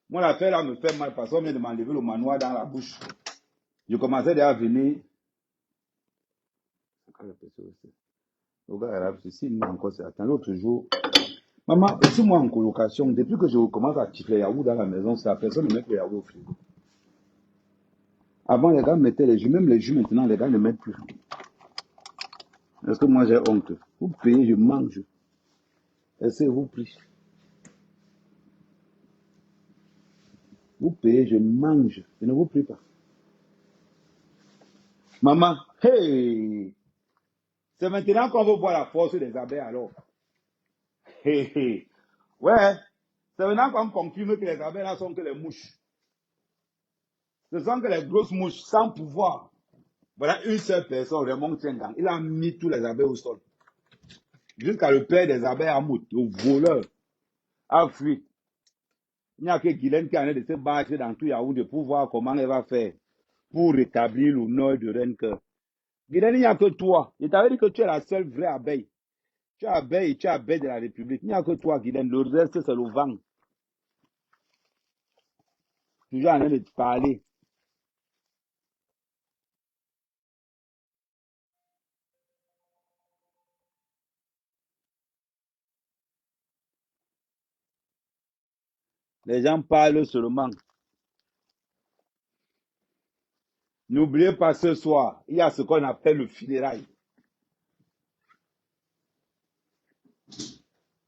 Moi, l'affaire là me fait mal parce qu'on vient de m'enlever le manoir dans la bouche. Je commençais déjà à venir. Le gars arabe, ceci, moi encore, c'est attends, l'autre jour. Maman, et si moi en colocation, depuis que je commence à tirer les yaourts dans la maison, c'est la personne qui met le yaourt au frigo. Avant, les gars mettaient les jus, même les jus maintenant, les gars ne mettent plus. Est-ce que moi j'ai honte? Vous payez, je mange. Est-ce que vous plaît? Vous payez, je mange. Je ne vous prie pas. Maman, hey! C'est maintenant qu'on veut voir la force des abeilles alors. Hey, hey. Ouais, c'est maintenant qu'on confirme que les abeilles là sont que les mouches. Ce sont que les grosses mouches sans pouvoir. Voilà une seule personne, Raymond Tchengang. Il a mis tous les abeilles au sol. Jusqu'à le père des abeilles à Mout, le voleur, a fui. Il n'y a que Guylaine qui en est de se battre dans tout Yaoundé pour voir comment elle va faire pour rétablir l'honneur de Renke. Guylaine, il n'y a que toi. Je t'avais dit que tu es la seule vraie abeille. Tu es abeille et tu es abeille de la République. Il n'y a que toi, Guylaine. Le reste, c'est le vent. Toujours en train de te parler. Les gens parlent seulement. N'oubliez pas ce soir, il y a ce qu'on appelle le funérail.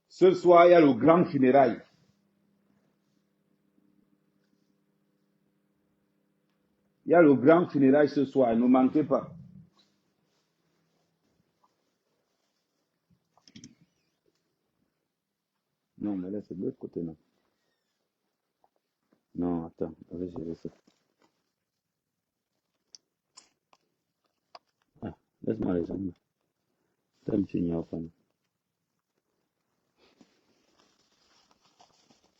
Ce soir, il y a le grand funérail. Il y a le grand funérail ce soir, ne manquez pas. Non, mais là, c'est de l'autre côté, non. Non, attends, je vais gérer ça. Ah, laisse-moi les jambes. T'as me finir au fond.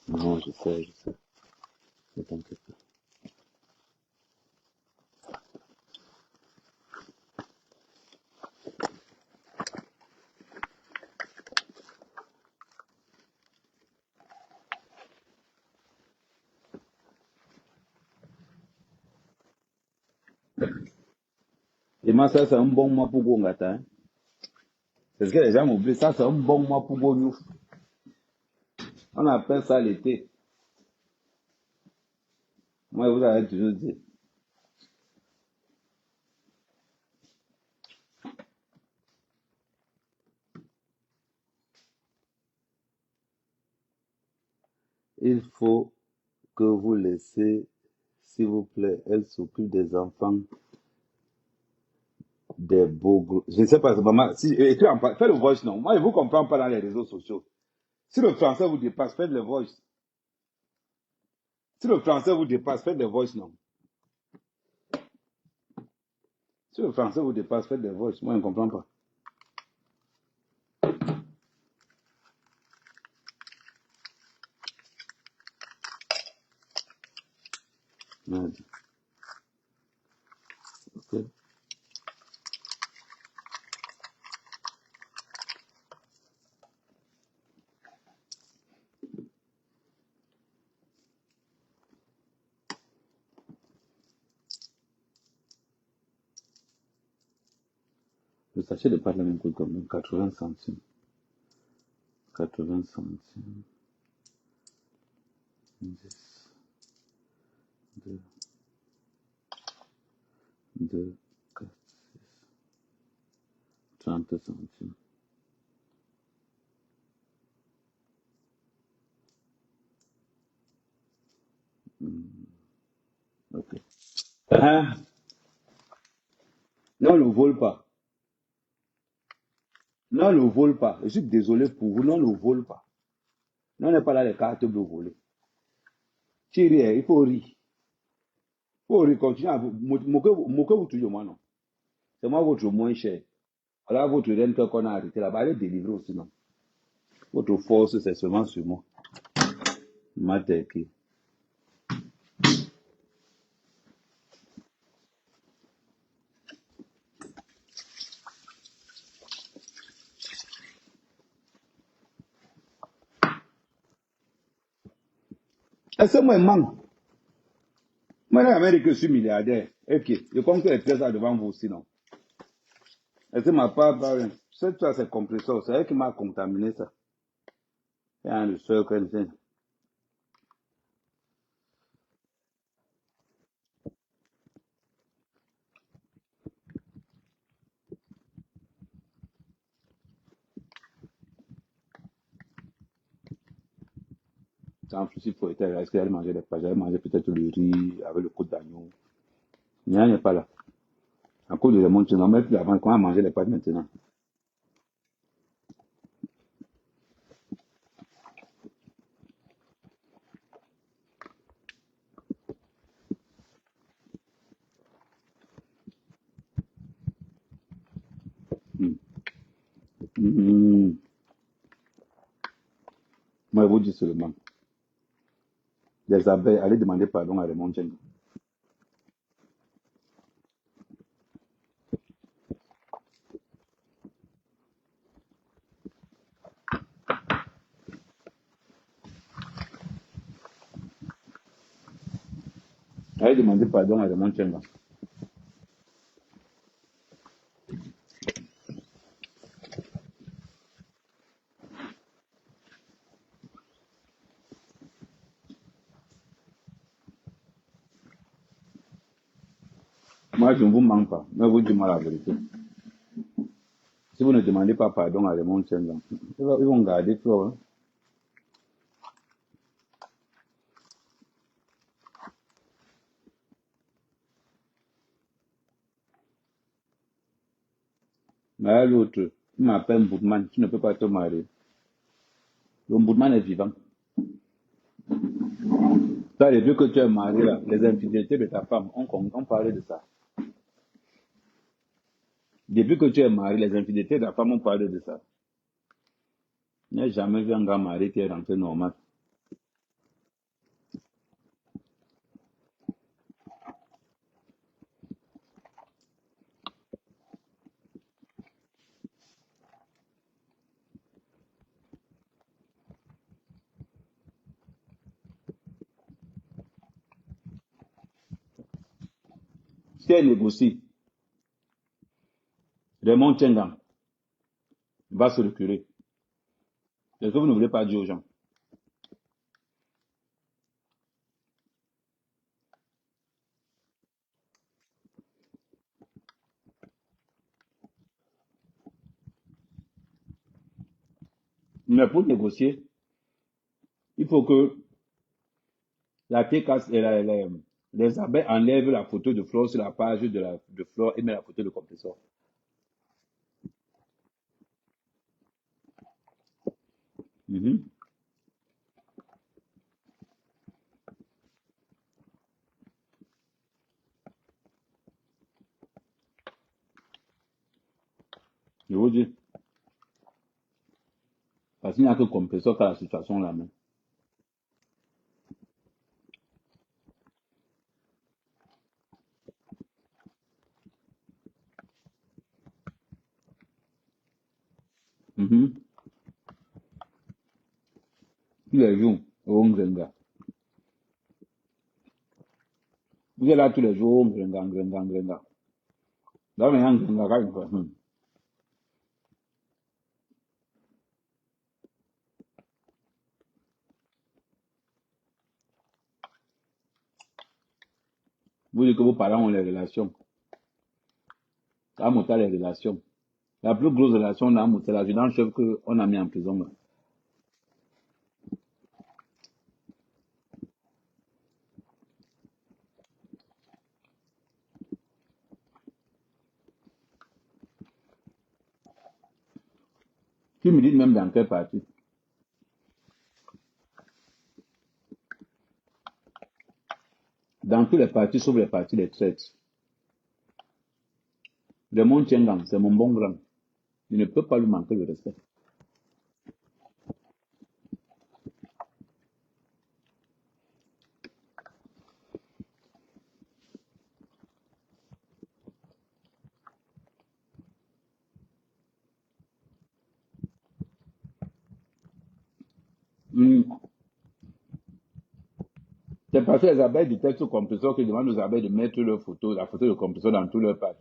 Non, je sais, je sais. Ne t'inquiète pas. Et moi, ça, c'est un bon mois pour Gongata. Hein. C'est ce que les gens m'oublient. Ça, c'est un bon mois pour Gognou. On appelle ça l'été. Moi, vous avez toujours dit. Il faut que vous laissez, s'il vous plaît, elle s'occupe des enfants, des beaux gros. Je ne sais pas, maman, si, écris fais le voice, non. Moi, je ne vous comprends pas dans les réseaux sociaux. Si le français vous dépasse, faites le voice. Si le français vous dépasse, faites le voice, non. Si le français vous dépasse, faites le voice. Moi, je ne comprends pas. Merde. Ok. Le sachet de pâte, la même coûte combien? 80 centimes. 80 centimes. 10, 2, 2, 4, 30 centimes. Ok. Hein? Non, ne vole pas. Non, ne vole pas. Je suis désolé pour vous. Non, ne vole pas. Non, on n'est pas là les cartes bleues volées. Thierry, il faut rire. Il faut rire. Continuez à vous moquez-vous toujours, moi, non. C'est moi votre moins cher. Alors, votre rentre qu'on a arrêté là-bas, allez délivrer aussi, non. Votre force, c'est seulement sur moi. Mateki. Est-ce que moi, man? Moi, en Amérique, je suis milliardaire. Ok. Je compte les trésors devant vous aussi, non. Est-ce que ma part, cette fois, c'est compresseur. C'est elle qui m'a contaminé ça. C'est un le seul que j'ai. En plus, il faut être là. Est-ce qu'elle mangeait des pâtes? J'avais mangé peut-être le riz avec le coup d'agneau. Il n'y a pas là. À cause de la montre, non, mais plus avant, quand on mangeait les pâtes maintenant. Hmm. Hmm. Moi, je vous dis seulement. Les abeilles, allez demander pardon à Raymond Tcheng. Allez demander pardon à Raymond Tcheng. Moi, je ne vous mens pas. Mais vous dites moi la vérité. Si vous ne demandez pas pardon à Raymond Tcheng, ils vont garder trop. Hein. Mais l'autre, il m'appelle Boudman, tu ne peux pas te marier. Le Boudman est vivant. Ça, depuis que tu es marié, là, les infidélités de ta femme, on parlait de ça. Depuis que tu es marié, les infidélités de ta femme, on parlait de ça. Il n'y a jamais vu un gars marié qui est rentré normal. Si elle négocie, Raymond Tchengan va se reculer. C'est ce que vous ne voulez pas dire aux gens. Mais pour négocier, il faut que la TKS et les abeilles enlèvent la photo de Flore sur la page de Flore et mettent la photo de compresseur. Mhm. Je vous dis, parce qu'il n'y a que compresseur qui a la situation là même. Mhm. Tous les jours, au Ngrenga. Vous êtes là tous les jours, au Ngrenga, Ngrenga, Ngrenga. Là, maintenant, Ngrenga, quand il fait, vous dites que vos parents ont les relations. À monter les relations. La plus grosse relation dans c'est l'adjudant-chef qu'on a mis en prison. Là. Qui me dit même dans quel parti. Dans tous les partis, sauf les partis des traites. Le monde Tchengang, c'est mon bon grand. Je ne peux pas lui manquer de respect. Hmm. C'est parce que les abeilles du texte compresseur qui demandent aux abeilles de mettre leur photo, la photo de compresseur dans tous leurs pages.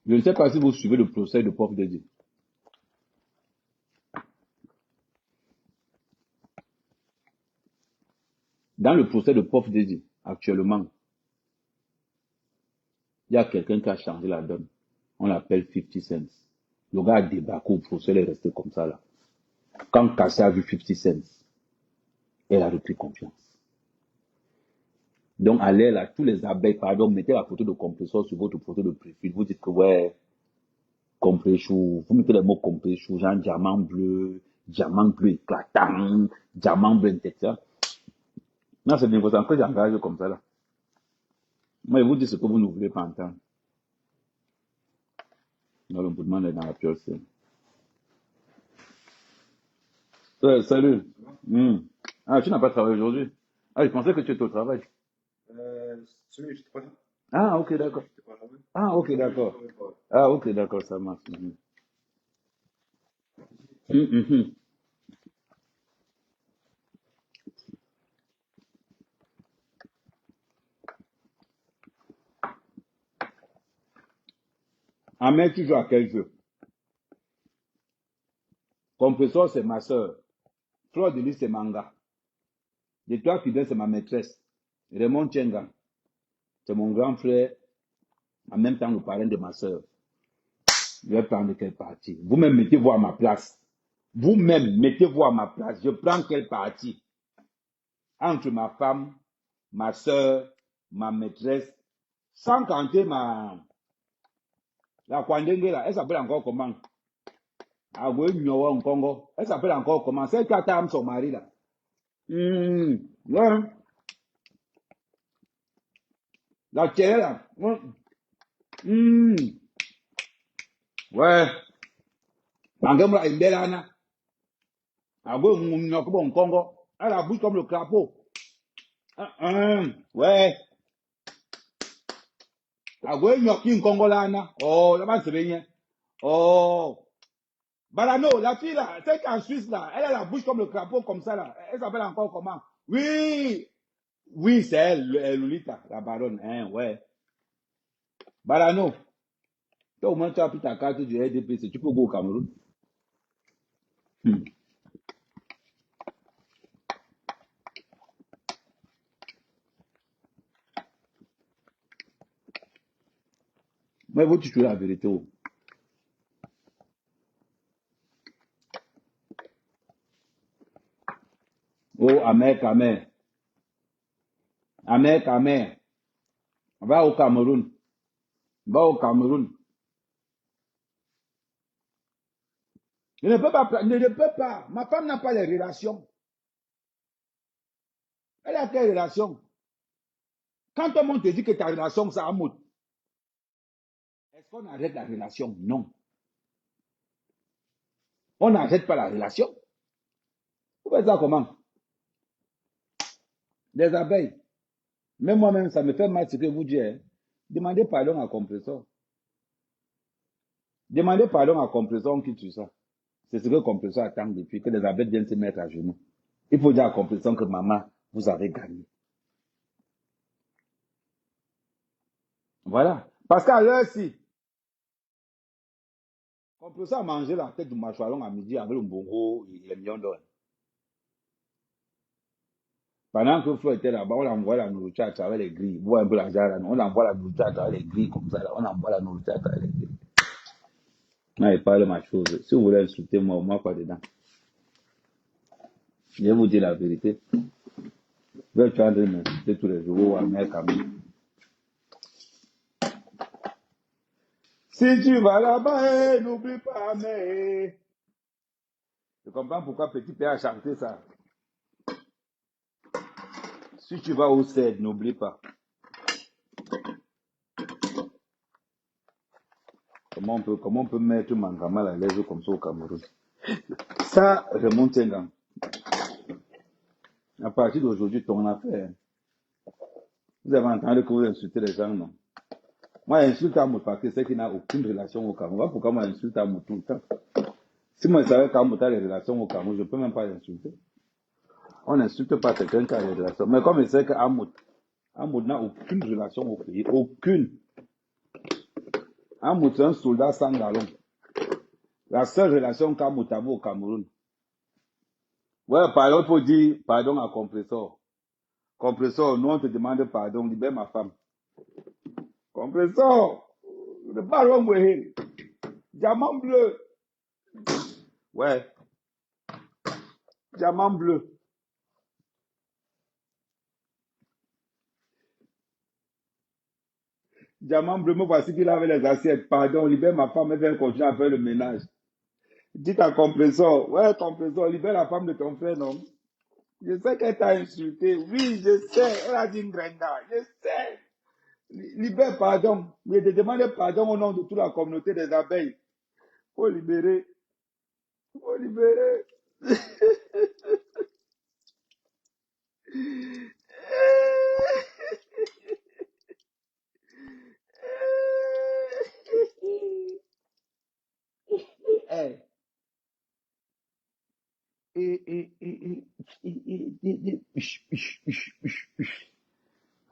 Je ne sais pas si vous suivez le procès de Prof Dédé. Dans le procès de Prof Dédé, actuellement, il y a quelqu'un qui a changé la donne. On l'appelle 50 Cents. Le gars a débarqué au procès, il est resté comme ça là. Quand Cassia a vu 50 Cents, elle a repris confiance. Donc, allez là, tous les abeilles, pardon, mettez la photo de compresseur sur votre photo de profil. Vous dites que, ouais, compresseur, vous mettez les mots compresseur, genre diamant bleu éclatant, diamant bleu, etc. Non, c'est des négociants que j'engage comme ça là. Moi, je vous dis ce que vous ne voulez pas entendre. Non, le mouvement est dans la pure scène. Salut. Hmm. Ah, tu n'as pas travaillé aujourd'hui? Ah, je pensais que tu étais au travail. Ah, ok, d'accord. Ah, ok, d'accord. Ah, ok, d'accord, ça marche. Mhm. Mhm. Amel, tu joues à quel jeu? Compresseur, c'est ma soeur. Fleur de Lys, c'est Manga. Les trois fidèles, c'est ma maîtresse. Raymond Tchenga, c'est mon grand frère, en même temps le parrain de ma soeur. Je vais prendre quel parti? Vous-même, mettez-vous à ma place. Vous-même, mettez-vous à ma place. Je prends quel parti? Entre ma femme, ma soeur, ma maîtresse, sans compter La Kwandenge, là, elle s'appelle encore comment? Agwe Nyowa en Congo. Elle s'appelle encore comment? Celle qui attend son mari, là. Ouais. La télé, là. Ouais. Angemra Imbelana. Agwe Nyokubo en Congo. Elle a la bouche comme le crapaud. Ouais. Agwe Nyoki en Congo, là, Anna. Oh, là-bas, c'est bien. Oh. Balano, la fille là, celle qui est en Suisse là, elle a la bouche comme le crapaud comme ça là. Elle s'appelle encore comment? Oui, oui, c'est elle, Lolita, la baronne, hein, ouais. Balano, toi au moins tu as pris ta carte du RDPC, tu peux go au Cameroun. Mais vous tu la vérité. Oh, oh amer, amer, amer, amer. Va au Cameroun, va au Cameroun. Je ne peux pas, ne peux pas. Ma femme n'a pas les relations. Elle a quelle relation? Quand tout le monde te dit que ta relation, ça a mot, est-ce qu'on arrête la relation? Non. On n'arrête pas la relation. Vous faites ça comment? Des abeilles. Même moi-même, ça me fait mal ce que vous dites. Hein. Demandez pardon à Compressor. Demandez pardon à Compressor qui tue ça. C'est ce que Compressor attend depuis que les abeilles viennent se mettre à genoux. Il faut dire à Compressor que maman, vous avez gagné. Voilà. Parce qu'à l'heure-ci, Compressor a mangé la tête du mâchoiron à midi avec le bongo et les millions d'or. Pendant que Flo était là-bas, on envoie la nourriture à travers les grilles. Vous voyez un peu la jarre, on envoie la nourriture à travers les grilles comme ça. Là. On envoie la nourriture à travers les grilles. Non, il parle de ma chose. Si vous voulez insulter moi, moi, pas dedans. Je vais vous dire la vérité. Je vais en train de m'insulter tous les jours à mec à moi. Si tu vas là-bas, n'oublie pas, mais. Je comprends pourquoi Petit Père a chanté ça. Si tu vas au CED, n'oublie pas. Comment on peut mettre Mangamal à l'aise comme ça au Cameroun? Ça remonte un an. À partir d'aujourd'hui, ton affaire. Vous avez entendu que vous insultez les gens, non? Moi, j'insulte Amout parce que c'est qu'il n'a aucune relation au Cameroun. Voilà pourquoi moi, j'insulte Amout tout le temps. Si moi, je savais qu'Amout a des relations au Cameroun, je ne peux même pas l'insulter. On n'insulte pas quelqu'un qui a des relations. Mais comme je sais qu'Amout n'a aucune relation au pays, aucune. Amout est un soldat sans galon. La seule relation qu'Amout a au Cameroun. Ouais, pardon, il faut dire pardon à Compressor. Compressor, nous on te demande pardon, libère ma femme. Compressor, ne parlons pas. Diamant bleu. Ouais, diamant bleu. Diamant bleu, me voici qu'il avait les assiettes. Pardon, libère ma femme, elle vient continuer à faire le ménage. Dites à Compressor, ouais, Compressor, libère la femme de ton frère, non? Je sais qu'elle t'a insulté. Oui, je sais. Elle a dit Ngrenga. Je sais. Libère pardon. Mais de demander pardon au nom de toute la communauté des abeilles. Faut libérer. Faut libérer. Hey.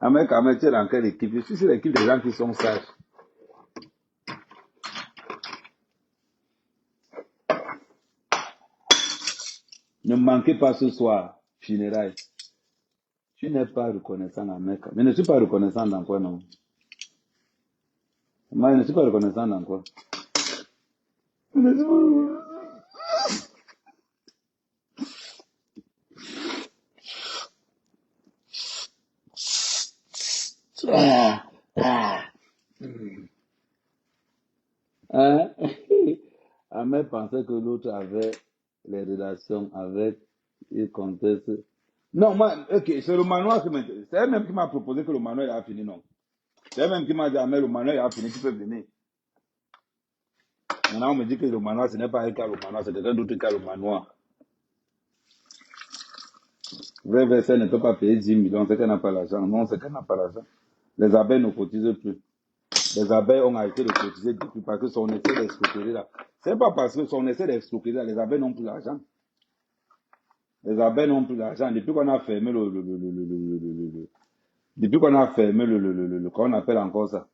Ahmed, tu es dans quelle équipe? Je suis sur l'équipe des gens qui sont sages. Ne manquez pas ce soir, funérailles. Tu n'es pas reconnaissant dans Mecca. Mais ne suis pas reconnaissant dans quoi, non? Moi, je ne suis pas reconnaissant dans quoi? Je ne suis pas- Ah, ah. Hein? Ahmed pensait que l'autre avait les relations avec une comtesse. Non, moi, ok, c'est le manoir qui m'intéresse. C'est elle-même qui m'a proposé que le manoir il a fini, non. C'est elle-même qui m'a dit, ah, mais le manoir il a fini, tu peux venir. Maintenant, on me dit que le manoir, ce n'est pas elle qui a le manoir, c'est quelqu'un d'autre qui a le manoir. Vrai verset ne peut pas payer 10 millions, c'est qu'elle n'a pas l'argent. Non, c'est qu'elle n'a pas l'argent. Les abeilles ne cotisent plus. Les abeilles ont arrêté de cotiser depuis parce que son essai d'escroquerie là. C'est pas parce que son essai d'escroquerie là, les abeilles n'ont plus l'argent. Les abeilles n'ont plus l'argent. Depuis qu'on a fermé depuis qu'on a fermé qu'on appelle encore ça.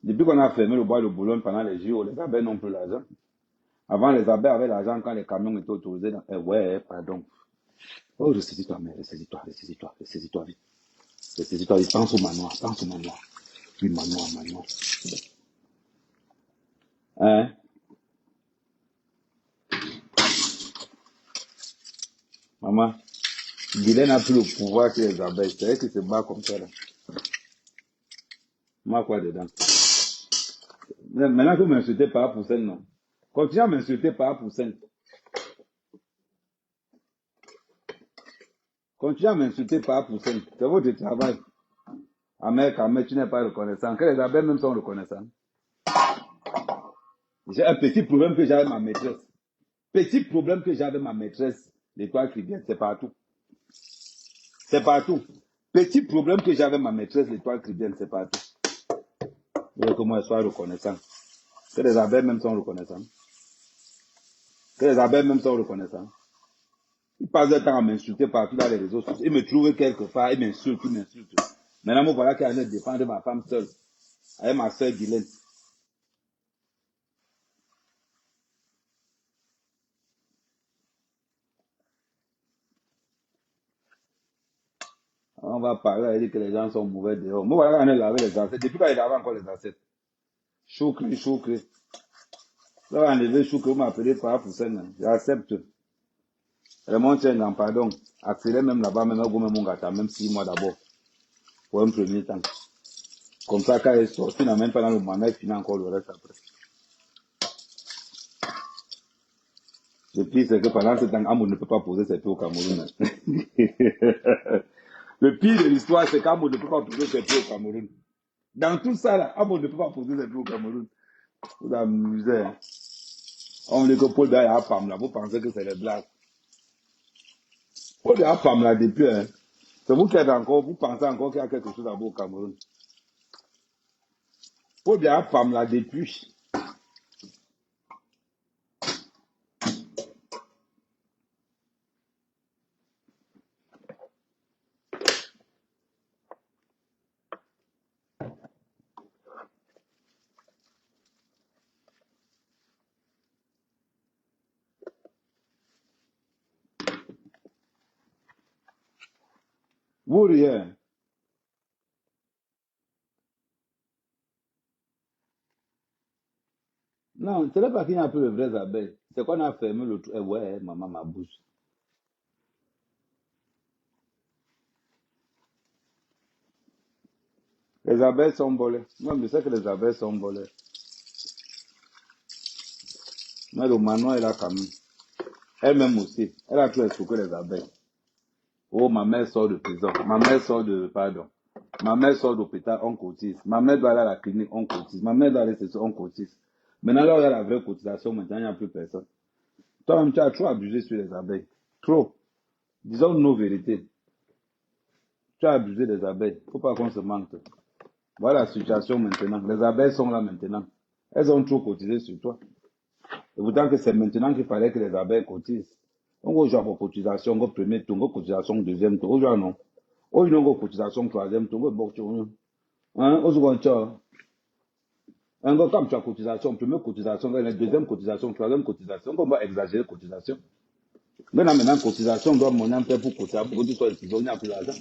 Depuis qu'on a fermé le bois de Boulogne pendant les JO, les abeilles n'ont plus l'argent. Avant, les abeilles avaient l'argent quand les camions étaient autorisés. Ouais, pardon. Oh, ressaisis-toi, mais ressaisis-toi vite. Ressaisis-toi vite. Pense au manoir, pense au manoir. Oui, manoir. Hein? Maman, Guylaine n'a plus le pouvoir que les abeilles. C'est elle qui se bat comme ça, là. Moi, quoi dedans? Maintenant que vous m'insultez par pour celle, non. Continuez à m'insulter par pour celle. Continuez à m'insulter par pour celle. C'est votre travail. Ahmed, tu n'es pas reconnaissant. Que les abeilles même sont reconnaissantes. J'ai un petit problème que j'ai avec ma maîtresse. Petit problème que j'ai avec ma maîtresse. L'étoile qui vient, c'est partout. C'est partout. Petit problème que j'ai avec ma maîtresse, l'étoile qui vient, c'est partout. Je veux que moi, je sois reconnaissant. Que les abeilles même sont reconnaissants. Que les abeilles même sont reconnaissants. Ils passent le temps à m'insulter partout dans les réseaux sociaux. Ils me trouvent quelque part, ils m'insultent. Maintenant, moi, voilà qu'elle est dépend de ma femme seule. Avec ma soeur Guylaine. On va parler, elle dit que les gens sont mauvais dehors. Moi, voilà, on est lavé les ancêtres. Depuis quand il avait encore les ancêtres. Choukri. Là, on a enlevé Choukri, vous m'appelez par pour ça. J'accepte. Raymond Tchengan, pardon. Accélère même là-bas, même au mon gâteau, même 6 mois d'abord. Pour un premier temps. Comme ça, quand elle sort, tu n'as même pas dans le mandat, il finit encore le reste après. Le pire, c'est que pendant ce temps, Amour ne peut pas poser ses pieds au Cameroun. Le pire de l'histoire, c'est qu'Amour ne peut pas poser ses pieds au Cameroun. Dans tout ça, là, Amour ne peut pas poser ses pieds au Cameroun. Vous amusez. Hein. On dit que Paul Biya a femme là, vous pensez que c'est les blagues. Paul Biya a femme là depuis, hein. C'est vous qui êtes encore, vous pensez encore qu'il y a quelque chose à vous au Cameroun. Paul Biya a femme là depuis. Vous rien. Non, ce n'est pas qu'il n'y a plus de vraies abeilles. C'est qu'on a fermé le truc. Ouais, maman, ma bouche. Les abeilles sont volées. Moi, je sais que les abeilles sont volées. Mais le manoir est là quand même. Elle-même aussi. Elle a tout escroqué les abeilles. Oh, ma mère sort de prison. Ma mère sort de, pardon. Ma mère sort d'hôpital, on cotise. Ma mère doit aller à la clinique, on cotise. Ma mère doit aller ceci, on cotise. Maintenant, là, il y a la vraie cotisation, maintenant, il n'y a plus personne. Toi-même, tu as trop abusé sur les abeilles. Trop. Disons nos vérités. Tu as abusé des abeilles. Faut pas qu'on se mente. Voilà la situation maintenant. Les abeilles sont là maintenant. Elles ont trop cotisé sur toi. Et pourtant que c'est maintenant qu'il fallait que les abeilles cotisent. On va jouer pour cotisation, on va premier tour, on va cotisation deuxième tour. On va non. On va cotisation troisième tour, on va boire. Hein, on se voit un gars comme tu as cotisation, première cotisation, la deuxième cotisation, troisième cotisation, on va exagérer cotisation. Maintenant, cotisation, on doit monter un peu pour cotiser, pour que tu sois étudiant, il n'y a plus d'argent.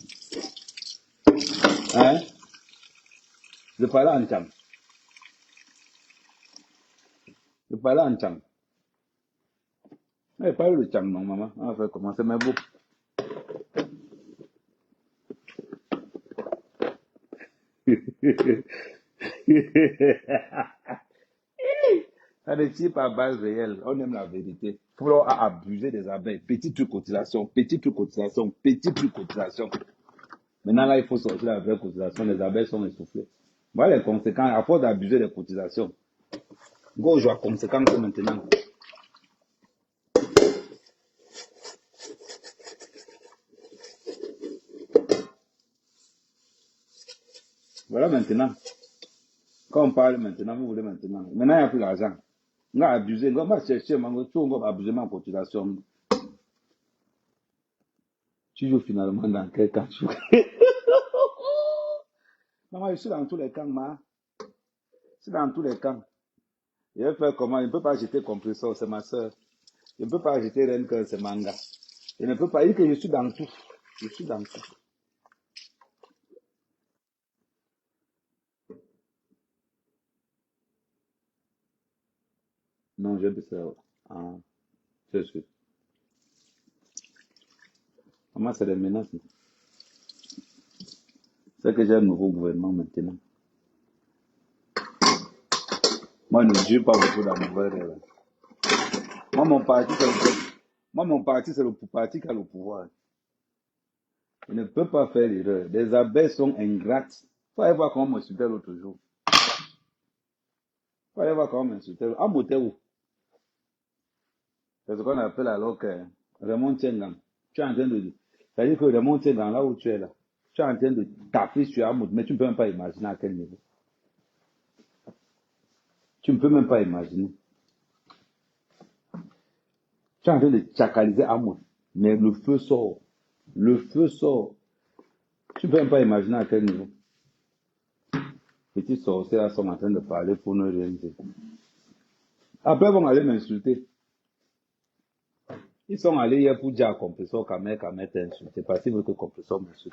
Hein? Je parle en cham. Je parle en cham. Mais parle le cham, non, maman. On va faire commencer, mais bon. Ça ne tire pas balle réelle. On aime la vérité. Il faut abuser des abeilles. Petit truc cotisation, petit truc cotisation, petit truc cotisation. Maintenant, là, il faut sortir la vraie cotisation. Les abeilles sont essoufflées. Voilà les conséquences. À force d'abuser des cotisations. Go, je vois conséquences maintenant. Voilà maintenant. Quand on parle maintenant, vous voulez maintenant. Maintenant, il n'y a plus d'argent. On va abuser. On va chercher, on va abuser ma cotisation. Tu joues finalement dans quel camp? Maman, je suis dans tous les camps, ma. Je suis dans tous les camps. Je vais faire comment? Je ne peux pas acheter compresseur, c'est ma soeur. Je ne peux pas acheter Renker, c'est manga. Je ne peux pas dire que je suis dans tout. Je suis dans tout. Non, je vais ça. Ah, c'est sûr. Maman, c'est des menaces. C'est que j'ai un nouveau gouvernement maintenant. Moi, je ne jure pas beaucoup dans mon nouvelle. Moi, mon parti, c'est le parti qui a le pouvoir. Il ne peut pas faire l'erreur. Les abeilles sont ingrates. Il faut aller voir comment m'insultait l'autre jour. Il faut aller voir comment m'insultait. Ah, où? C'est ce qu'on appelle alors que Raymond Tchengang. Tu es en train de. C'est-à-dire que Raymond Tchengang, là où tu es là, tu es en train de taper sur Amoud, mais tu ne peux même pas imaginer à quel niveau. Tu ne peux même pas imaginer. Tu es en train de tchakaliser Amoud, mais le feu sort. Le feu sort. Tu ne peux même pas imaginer à quel niveau. Petits sorciers sont en train de parler pour ne rien dire. Après, ils vont aller m'insulter. Ils sont allés hier pour dire à Compresseur Kamer t'es insulté parce qu'ils veulent que Compresseur m'insulte.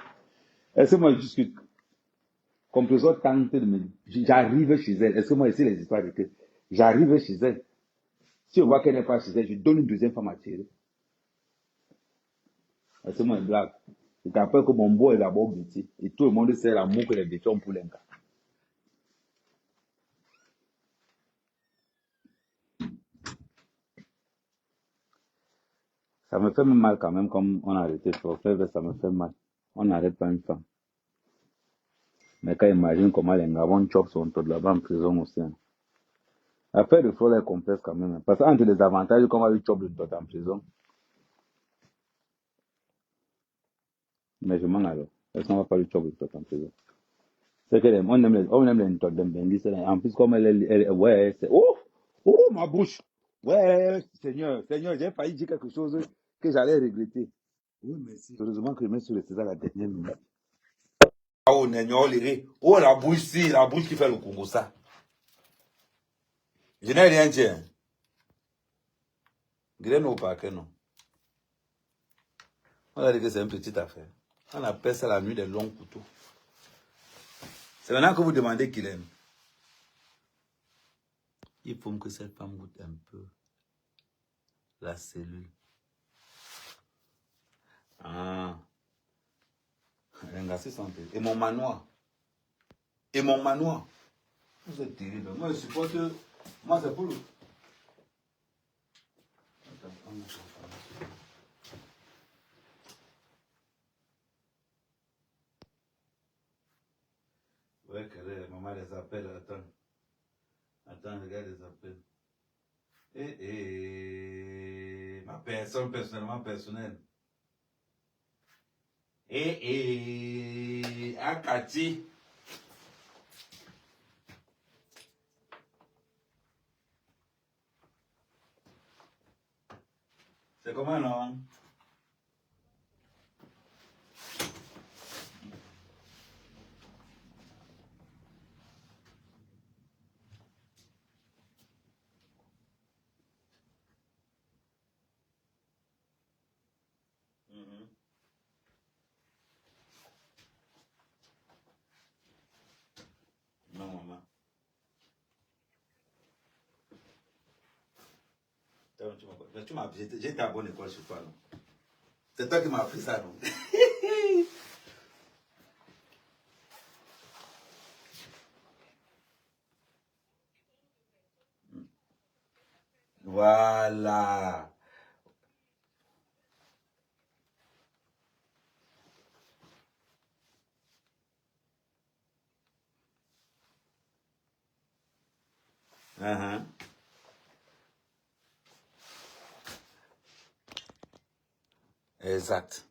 Est-ce que moi je discute? Compresseur tente de me. J'arrive chez elle. Est-ce que moi ici les histoires de que j'arrive chez elle. Si on voit qu'elle n'est pas chez elle, je donne une deuxième femme à tirer. Est-ce que moi une blague? C'est qu'après que mon beau est d'abord bêtis. Et tout le monde sait l'amour que les bêtis ont pour l'Inca. Ça me fait mal quand même comme on a arrêté Frère, ça me fait mal. On n'arrête pas une femme. Mais quand imagine comment les Gabon chopent son taux de là-bas en prison aussi. Hein. Affaire de fraude est complexe quand même. Hein. Parce qu'entre les avantages qu'on va lui choper le taux en prison. Mais je m'en alors. Est-ce qu'on va pas lui choper le taux en prison? C'est que on aime les taux de en plus, comme ouais, c'est, oh, ma bouche. Ouais, Seigneur, j'ai failli dire quelque chose que j'allais regretter. Oui, merci. Heureusement que je mets sur le César la dernière minute. Oh, oh, la bouche qui fait le Congo, ça. Je n'ai rien dit. Graine au paquet, non. On a dit que c'est une petite affaire. On appelle ça la nuit des longs couteaux. C'est maintenant que vous demandez qu'il aime. Il faut que cette femme goûte un peu la cellule. Ah. Et mon manoir. Et mon manoir. Vous êtes terrible. Moi, je supporte. Moi, c'est pour le. Ouais, maman les appelle. Attends. Attends, regarde les appels. Ma personne, personnelle. Akati. C'est comment, non? Non, maman. J'étais à bonne école sur toi, non? C'est toi qui m'as appris ça, non? Voilà. Uh-huh. Exact.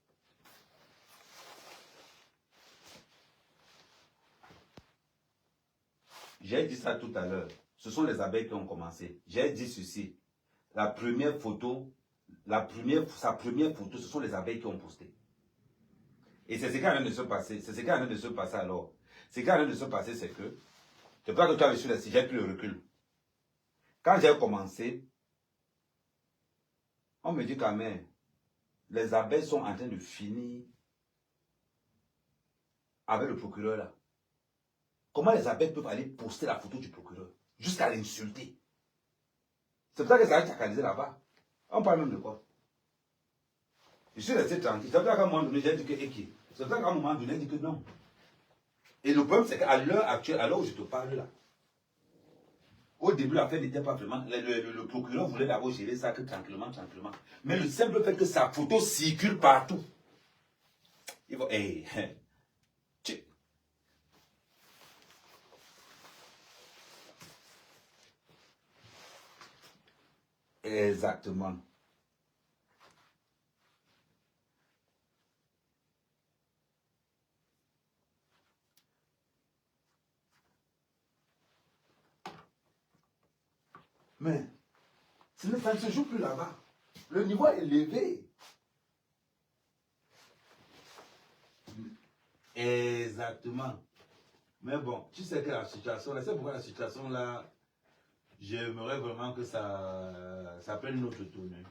J'ai dit ça tout à l'heure. Ce sont les abeilles qui ont commencé. J'ai dit ceci. La première photo, sa première photo, ce sont les abeilles qui ont posté. Et c'est ce qui est en train de se passer. C'est ce qui est en train de se passer alors. Ce qui est en train de se passer, c'est que, c'est pas que tu as reçu la j'ai pris le recul. Quand j'ai commencé, on me dit quand même, les abeilles sont en train de finir avec le procureur là. Comment les abeilles peuvent aller poster la photo du procureur jusqu'à l'insulter? C'est pour ça que ça a chacalisé là-bas. On parle même de quoi? Je suis resté tranquille. C'est pour ça qu'à un moment donné, j'ai dit que Eki. C'est pour ça qu'à un moment donné, j'ai dit que non. Et le problème, c'est qu'à l'heure actuelle, à l'heure où je te parle là, au début, l'affaire n'était pas vraiment. Le procureur voulait d'abord gérer ça que tranquillement, tranquillement. Mais le simple fait que sa photo circule partout. Il va. Hey, exactement. Mais ça ne se joue plus là-bas. Le niveau est élevé. Exactement. Mais bon, tu sais que la situation là, c'est pourquoi la situation là, j'aimerais vraiment que ça prenne une autre tournure.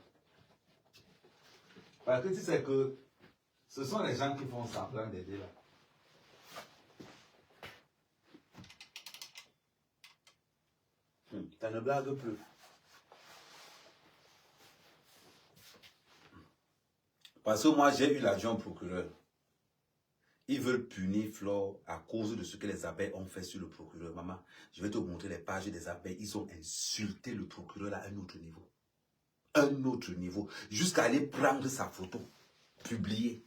Parce que tu sais que ce sont les gens qui font semblant d'aider là. Ça ne blague plus. Parce que moi, j'ai eu l'adjoint procureur. Ils veulent punir Flore à cause de ce que les abeilles ont fait sur le procureur. Maman, je vais te montrer les pages des abeilles. Ils ont insulté le procureur à un autre niveau. Un autre niveau. Jusqu'à aller prendre sa photo. Publier.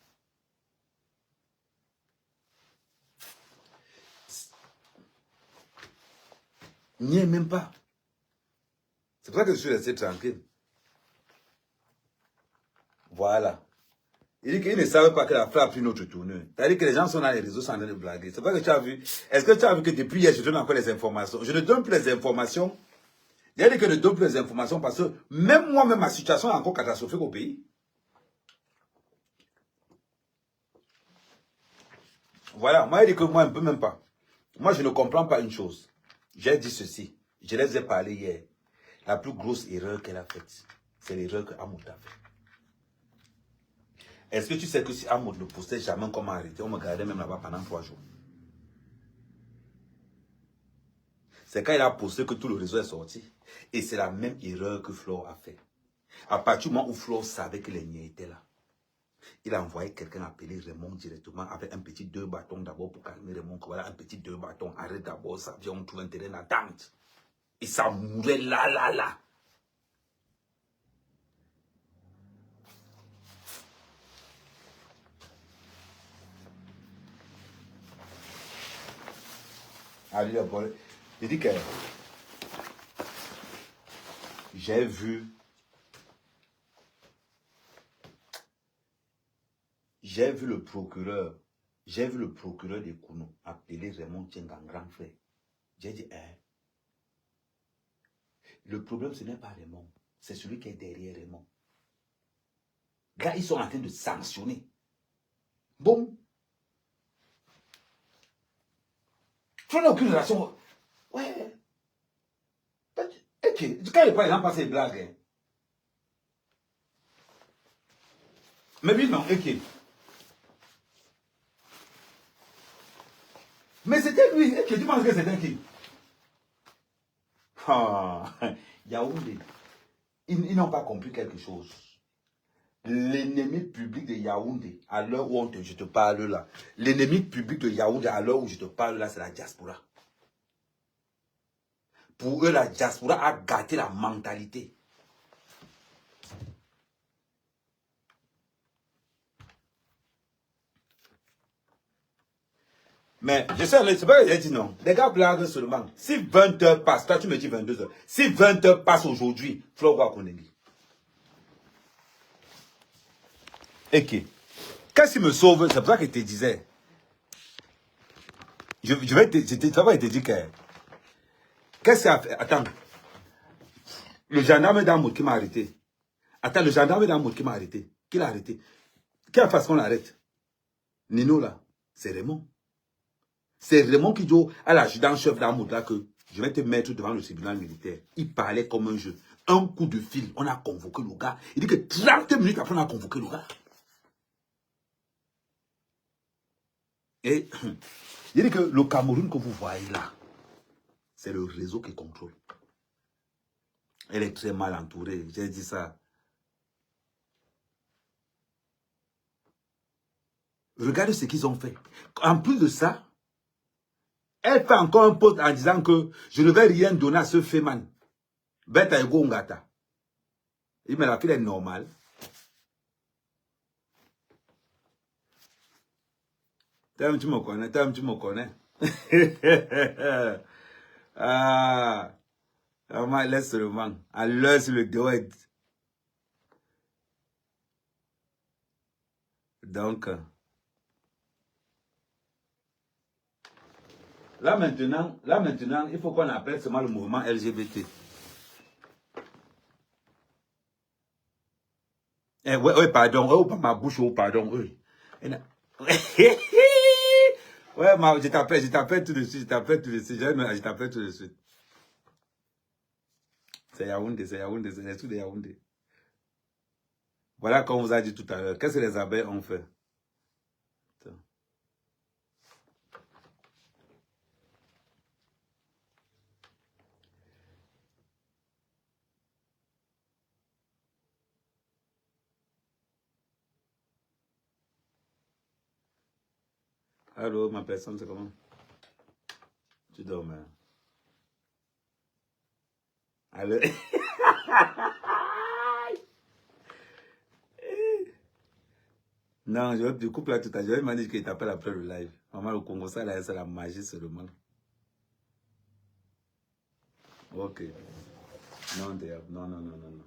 N'y est même pas. C'est pour ça que je suis resté tranquille. Voilà. Il dit qu'il ne savait pas que la frappe a pris une autre tournure. C'est-à-dire que les gens sont dans les réseaux sans train de blaguer. C'est pas que tu as vu. Est-ce que tu as vu que depuis hier, je donne encore les informations? Je ne donne plus les informations. Il a dit que je ne donne plus les informations parce que même moi-même, ma situation est encore catastrophique au pays. Voilà. Moi, il dit que moi, un peu même pas. Moi, je ne comprends pas une chose. J'ai dit ceci. Je les ai parlé hier. La plus grosse erreur qu'elle a faite, c'est l'erreur que Amoud a faite. Est-ce que tu sais que si Amoud ne postait jamais comment arrêter, on me gardait même là-bas pendant 3 jours. C'est quand il a posté que tout le réseau est sorti. Et c'est la même erreur que Flore a fait. À partir du moment où Flore savait que les niais étaient là, il a envoyé quelqu'un appeler Raymond directement avec un petit 2 bâtons d'abord pour calmer Raymond. Voilà, un petit 2 bâtons. Arrête d'abord, ça vient, on trouve un terrain d'attente. Et ça mourait là. Allez, il dit que j'ai vu le procureur, des Kounou appeler Raymond Tchenga grand frère. J'ai dit, le problème ce n'est pas Raymond, c'est celui qui est derrière Raymond. Là, ils sont en train de sanctionner. Bon. Tu n'as aucune relation. Ouais. Ok. Quand il parle, il passe des blagues. Hein. Mais oui, non, ok. Mais c'était lui. Ok, tu penses que c'était qui? Ah, Yaoundé. Ils n'ont pas compris quelque chose. L'ennemi public de Yaoundé, à l'heure où je te parle là, l'ennemi public de Yaoundé, à l'heure où je te parle là, c'est la diaspora. Pour eux, la diaspora a gâté la mentalité. Mais je sais, c'est pas que j'ai dit non. Les gars blaguent seulement. Si 20 heures passent, toi tu me dis 22 heures. Si 20 heures passent aujourd'hui, Flo va qu'on est dit. Et qui? Qu'est-ce qui me sauve? C'est pour ça que je te disais. Je vais te dire que. Qu'est-ce qu'il a fait? Attends. Le gendarme d'Amour qui m'a arrêté. Attends, le gendarme d'Amour qui m'a arrêté. Qui l'a arrêté? Quelle façon qu'on l'arrête? Nino là, c'est Raymond. C'est Raymond qui dit à l'adjudant-chef d'Amour là que je vais te mettre devant le tribunal militaire. Il parlait comme un jeu. Un coup de fil, on a convoqué le gars. Il dit que 30 minutes après, on a convoqué le gars. Et il dit que le Cameroun que vous voyez là, c'est le réseau qui contrôle. Elle est très mal entourée, j'ai dit ça. Regardez ce qu'ils ont fait. En plus de ça, elle fait encore un post en disant que je ne vais rien donner à ce Féman. Beta ego ngata. Il me la fille est normale. Tu me connais, tu me connais. Ah, maman, laisse seulement. À l'heure sur le doigt. Donc, là maintenant, il faut qu'on appelle seulement le mouvement LGBT. Eh, ouais, pardon, oh, pas ma bouche, oh, pardon, oui. Ouais, je t'appelle tout de suite, je t'appelle tout de suite. C'est Yaoundé, c'est les trucs de Yaoundé. Voilà comme on vous a dit tout à l'heure. Qu'est-ce que les abeilles ont fait? Attends. Allô, ma personne, c'est comment? Tu dors, hein? Allô? Non, du coup, là, tout à l'heure, je vais demander qu'il t'appelle après le live. Maman, le Congo, ça, là, c'est la magie seulement. Ok. Non, non, non, non, non, non.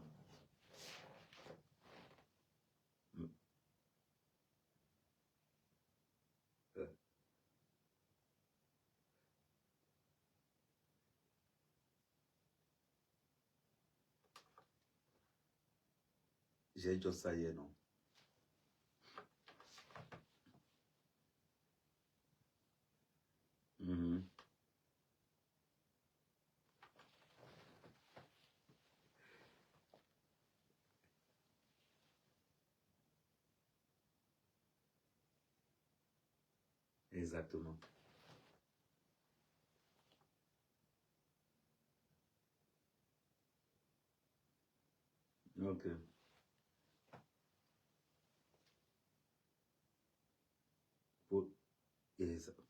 J'ai dit ça hier, non? Exactement. Ok. Pour... Exact.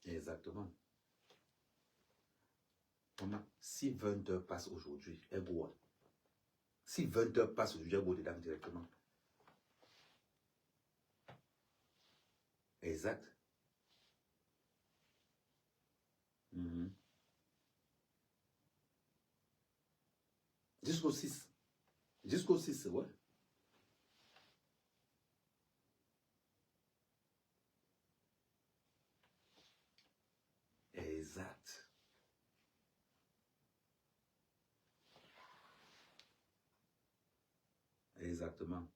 Exactement. Maman, si 20 heures passent aujourd'hui, elle go. Si 20 heures passent aujourd'hui, elle go dedans directement. Exact. Jusqu'au 6. Jusqu'au 6, ouais. Exact. Exactement.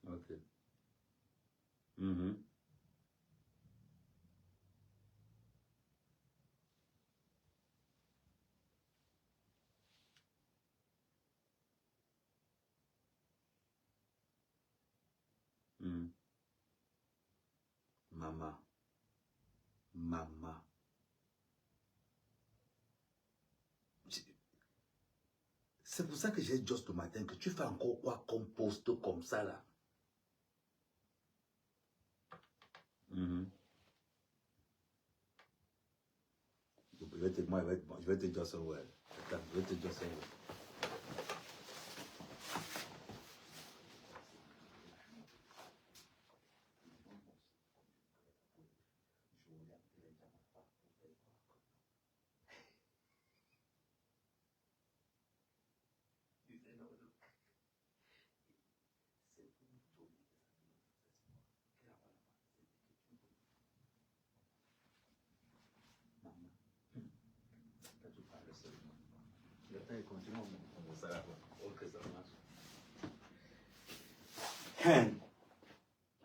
Ok. Maman. Maman. C'est pour ça que j'ai dit ce matin que tu fais encore quoi comme poste comme ça là. Je vais te dire ça, ouais. Attends, je vais te dire ça, ouais.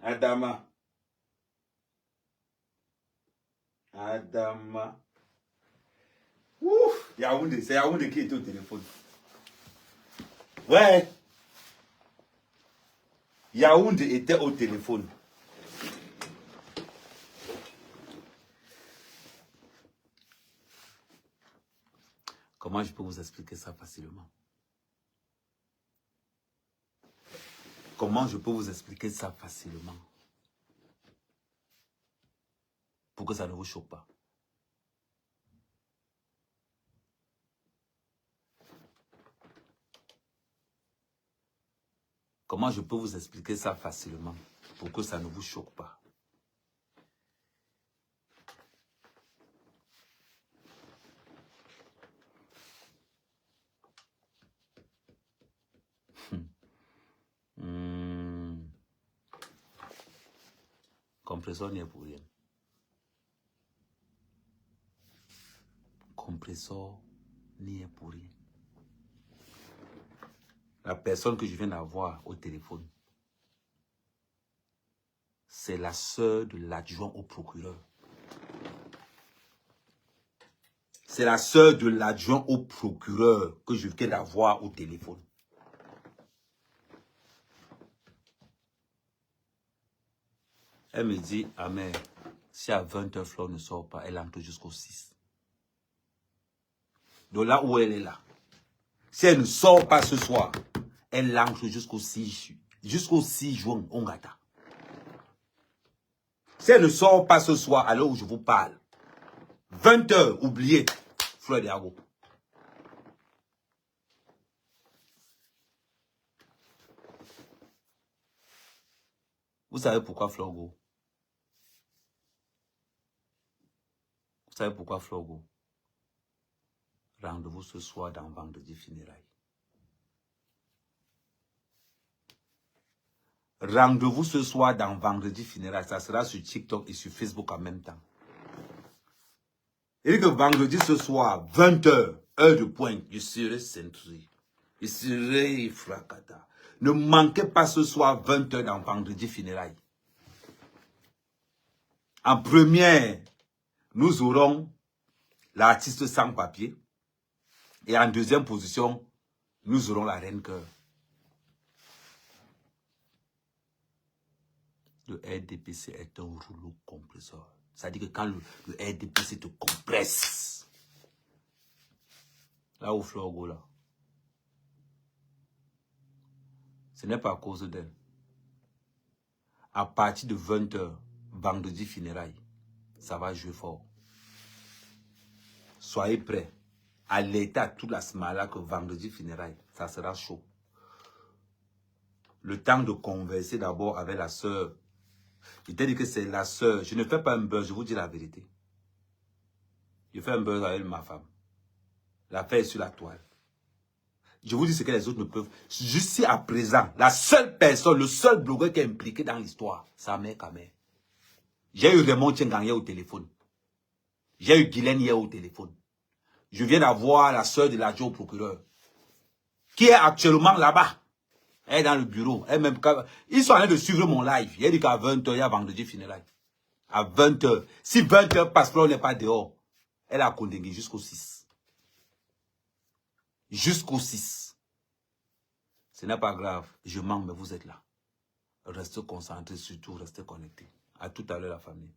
Adama. Adama. Ouf, Yaoundé, c'est Yaoundé qui était au téléphone. Ouais. Yaoundé était au téléphone. Comment je peux vous expliquer ça facilement? Comment je peux vous expliquer ça facilement? Pour que ça ne vous choque pas. Comment je peux vous expliquer ça facilement pour que ça ne vous choque pas? Compresseur n'y est pour rien. Compresseur n'y est pour rien. La personne que je viens d'avoir au téléphone, c'est la sœur de l'adjoint au procureur. C'est la sœur de l'adjoint au procureur que je viens d'avoir au téléphone. Elle me dit, ah mais, si à 20h Flore ne sort pas, elle entre jusqu'au 6. De là où elle est là. Si elle ne sort pas ce soir, elle entre jusqu'au 6. Jusqu'au 6 juin, on gâta. Si elle ne sort pas ce soir, à l'heure où je vous parle, 20h, oubliez, Flore Diago. Vous savez pourquoi Flore Go? Vous savez pourquoi Flore Go? Rendez-vous ce soir dans Vendredi Funérailles. Rendez-vous ce soir dans Vendredi Funérailles. Ça sera sur TikTok et sur Facebook en même temps. Et que vendredi ce soir, 20h, heure de pointe, je serai centré. Je serai fracata. Ne manquez pas ce soir, 20h dans Vendredi Funérailles. En première, nous aurons l'artiste sans papier. Et en deuxième position, nous aurons la reine cœur. Le RDPC est un rouleau compresseur. C'est-à-dire que quand le RDPC te compresse, là où Flore Go là, ce n'est pas à cause d'elle. À partir de 20h, vendredi funérailles, ça va jouer fort. Soyez prêts. Alertez à toute la semaine là que vendredi funérailles, ça sera chaud. Le temps de converser d'abord avec la sœur. Je t'ai dit que c'est la sœur. Je ne fais pas un buzz, je vous dis la vérité. Je fais un buzz avec ma femme. L'affaire est sur la toile. Je vous dis ce que les autres ne peuvent. Jusqu'à présent, la seule personne, le seul blogueur qui est impliqué dans l'histoire, c'est Amer Kamer. J'ai eu Raymond Tchengang hier au téléphone. J'ai eu Guylaine hier au téléphone. Je viens d'avoir la sœur de l'adjoint au procureur, qui est actuellement là-bas. Elle est dans le bureau. Elle même, ils sont en train de suivre mon live. Il a dit qu'à 20h, il y a vendredi funérailles. À 20h. Si 20h passe, on n'est pas dehors. Elle a condamné jusqu'au 6. Jusqu'au 6. Ce n'est pas grave. Je mens, mais vous êtes là. Restez concentrés, surtout restez connectés. À tout à l'heure, la famille.